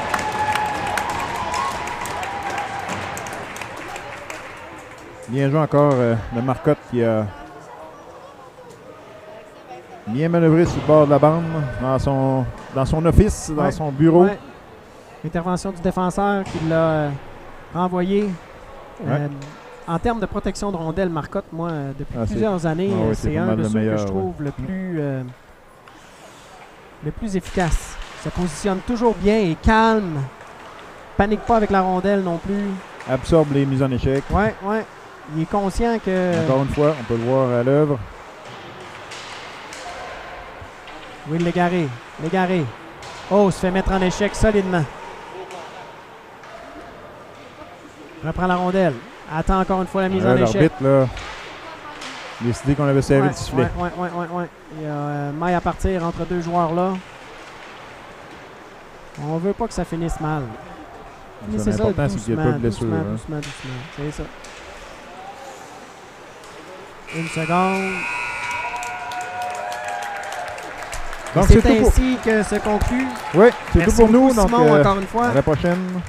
Bien joué encore le Marcotte qui a bien manœuvré sur le bord de la bande dans son office, dans son bureau. Ouais. Intervention du défenseur qui l'a renvoyé. Ouais. En termes de protection de rondelle, Marcotte, moi, depuis Ah, plusieurs années, oui, c'est pas un mal de le ceux meilleur, que je trouve le plus efficace. Se positionne toujours bien et calme. Panique pas avec la rondelle non plus. Absorbe les mises en échec. Ouais. Il est conscient que... Encore une fois, on peut le voir à l'œuvre. Will Légaré. Légaré. Oh, se fait mettre en échec solidement. Reprend la rondelle. Attend encore une fois la mise en échec. L'arbitre, là, a décidé qu'on avait servi le sifflet. Ouais. Il y a maille à partir entre deux joueurs là. On veut pas que ça finisse mal. C'est ça, l'important, c'est qu'il n'y ait pas de blessure. Doucement. C'est ça. Une seconde. Donc, c'est ainsi que se conclut. Oui, c'est tout Merci pour nous. beaucoup, Donc, Simon, encore une fois. à la prochaine.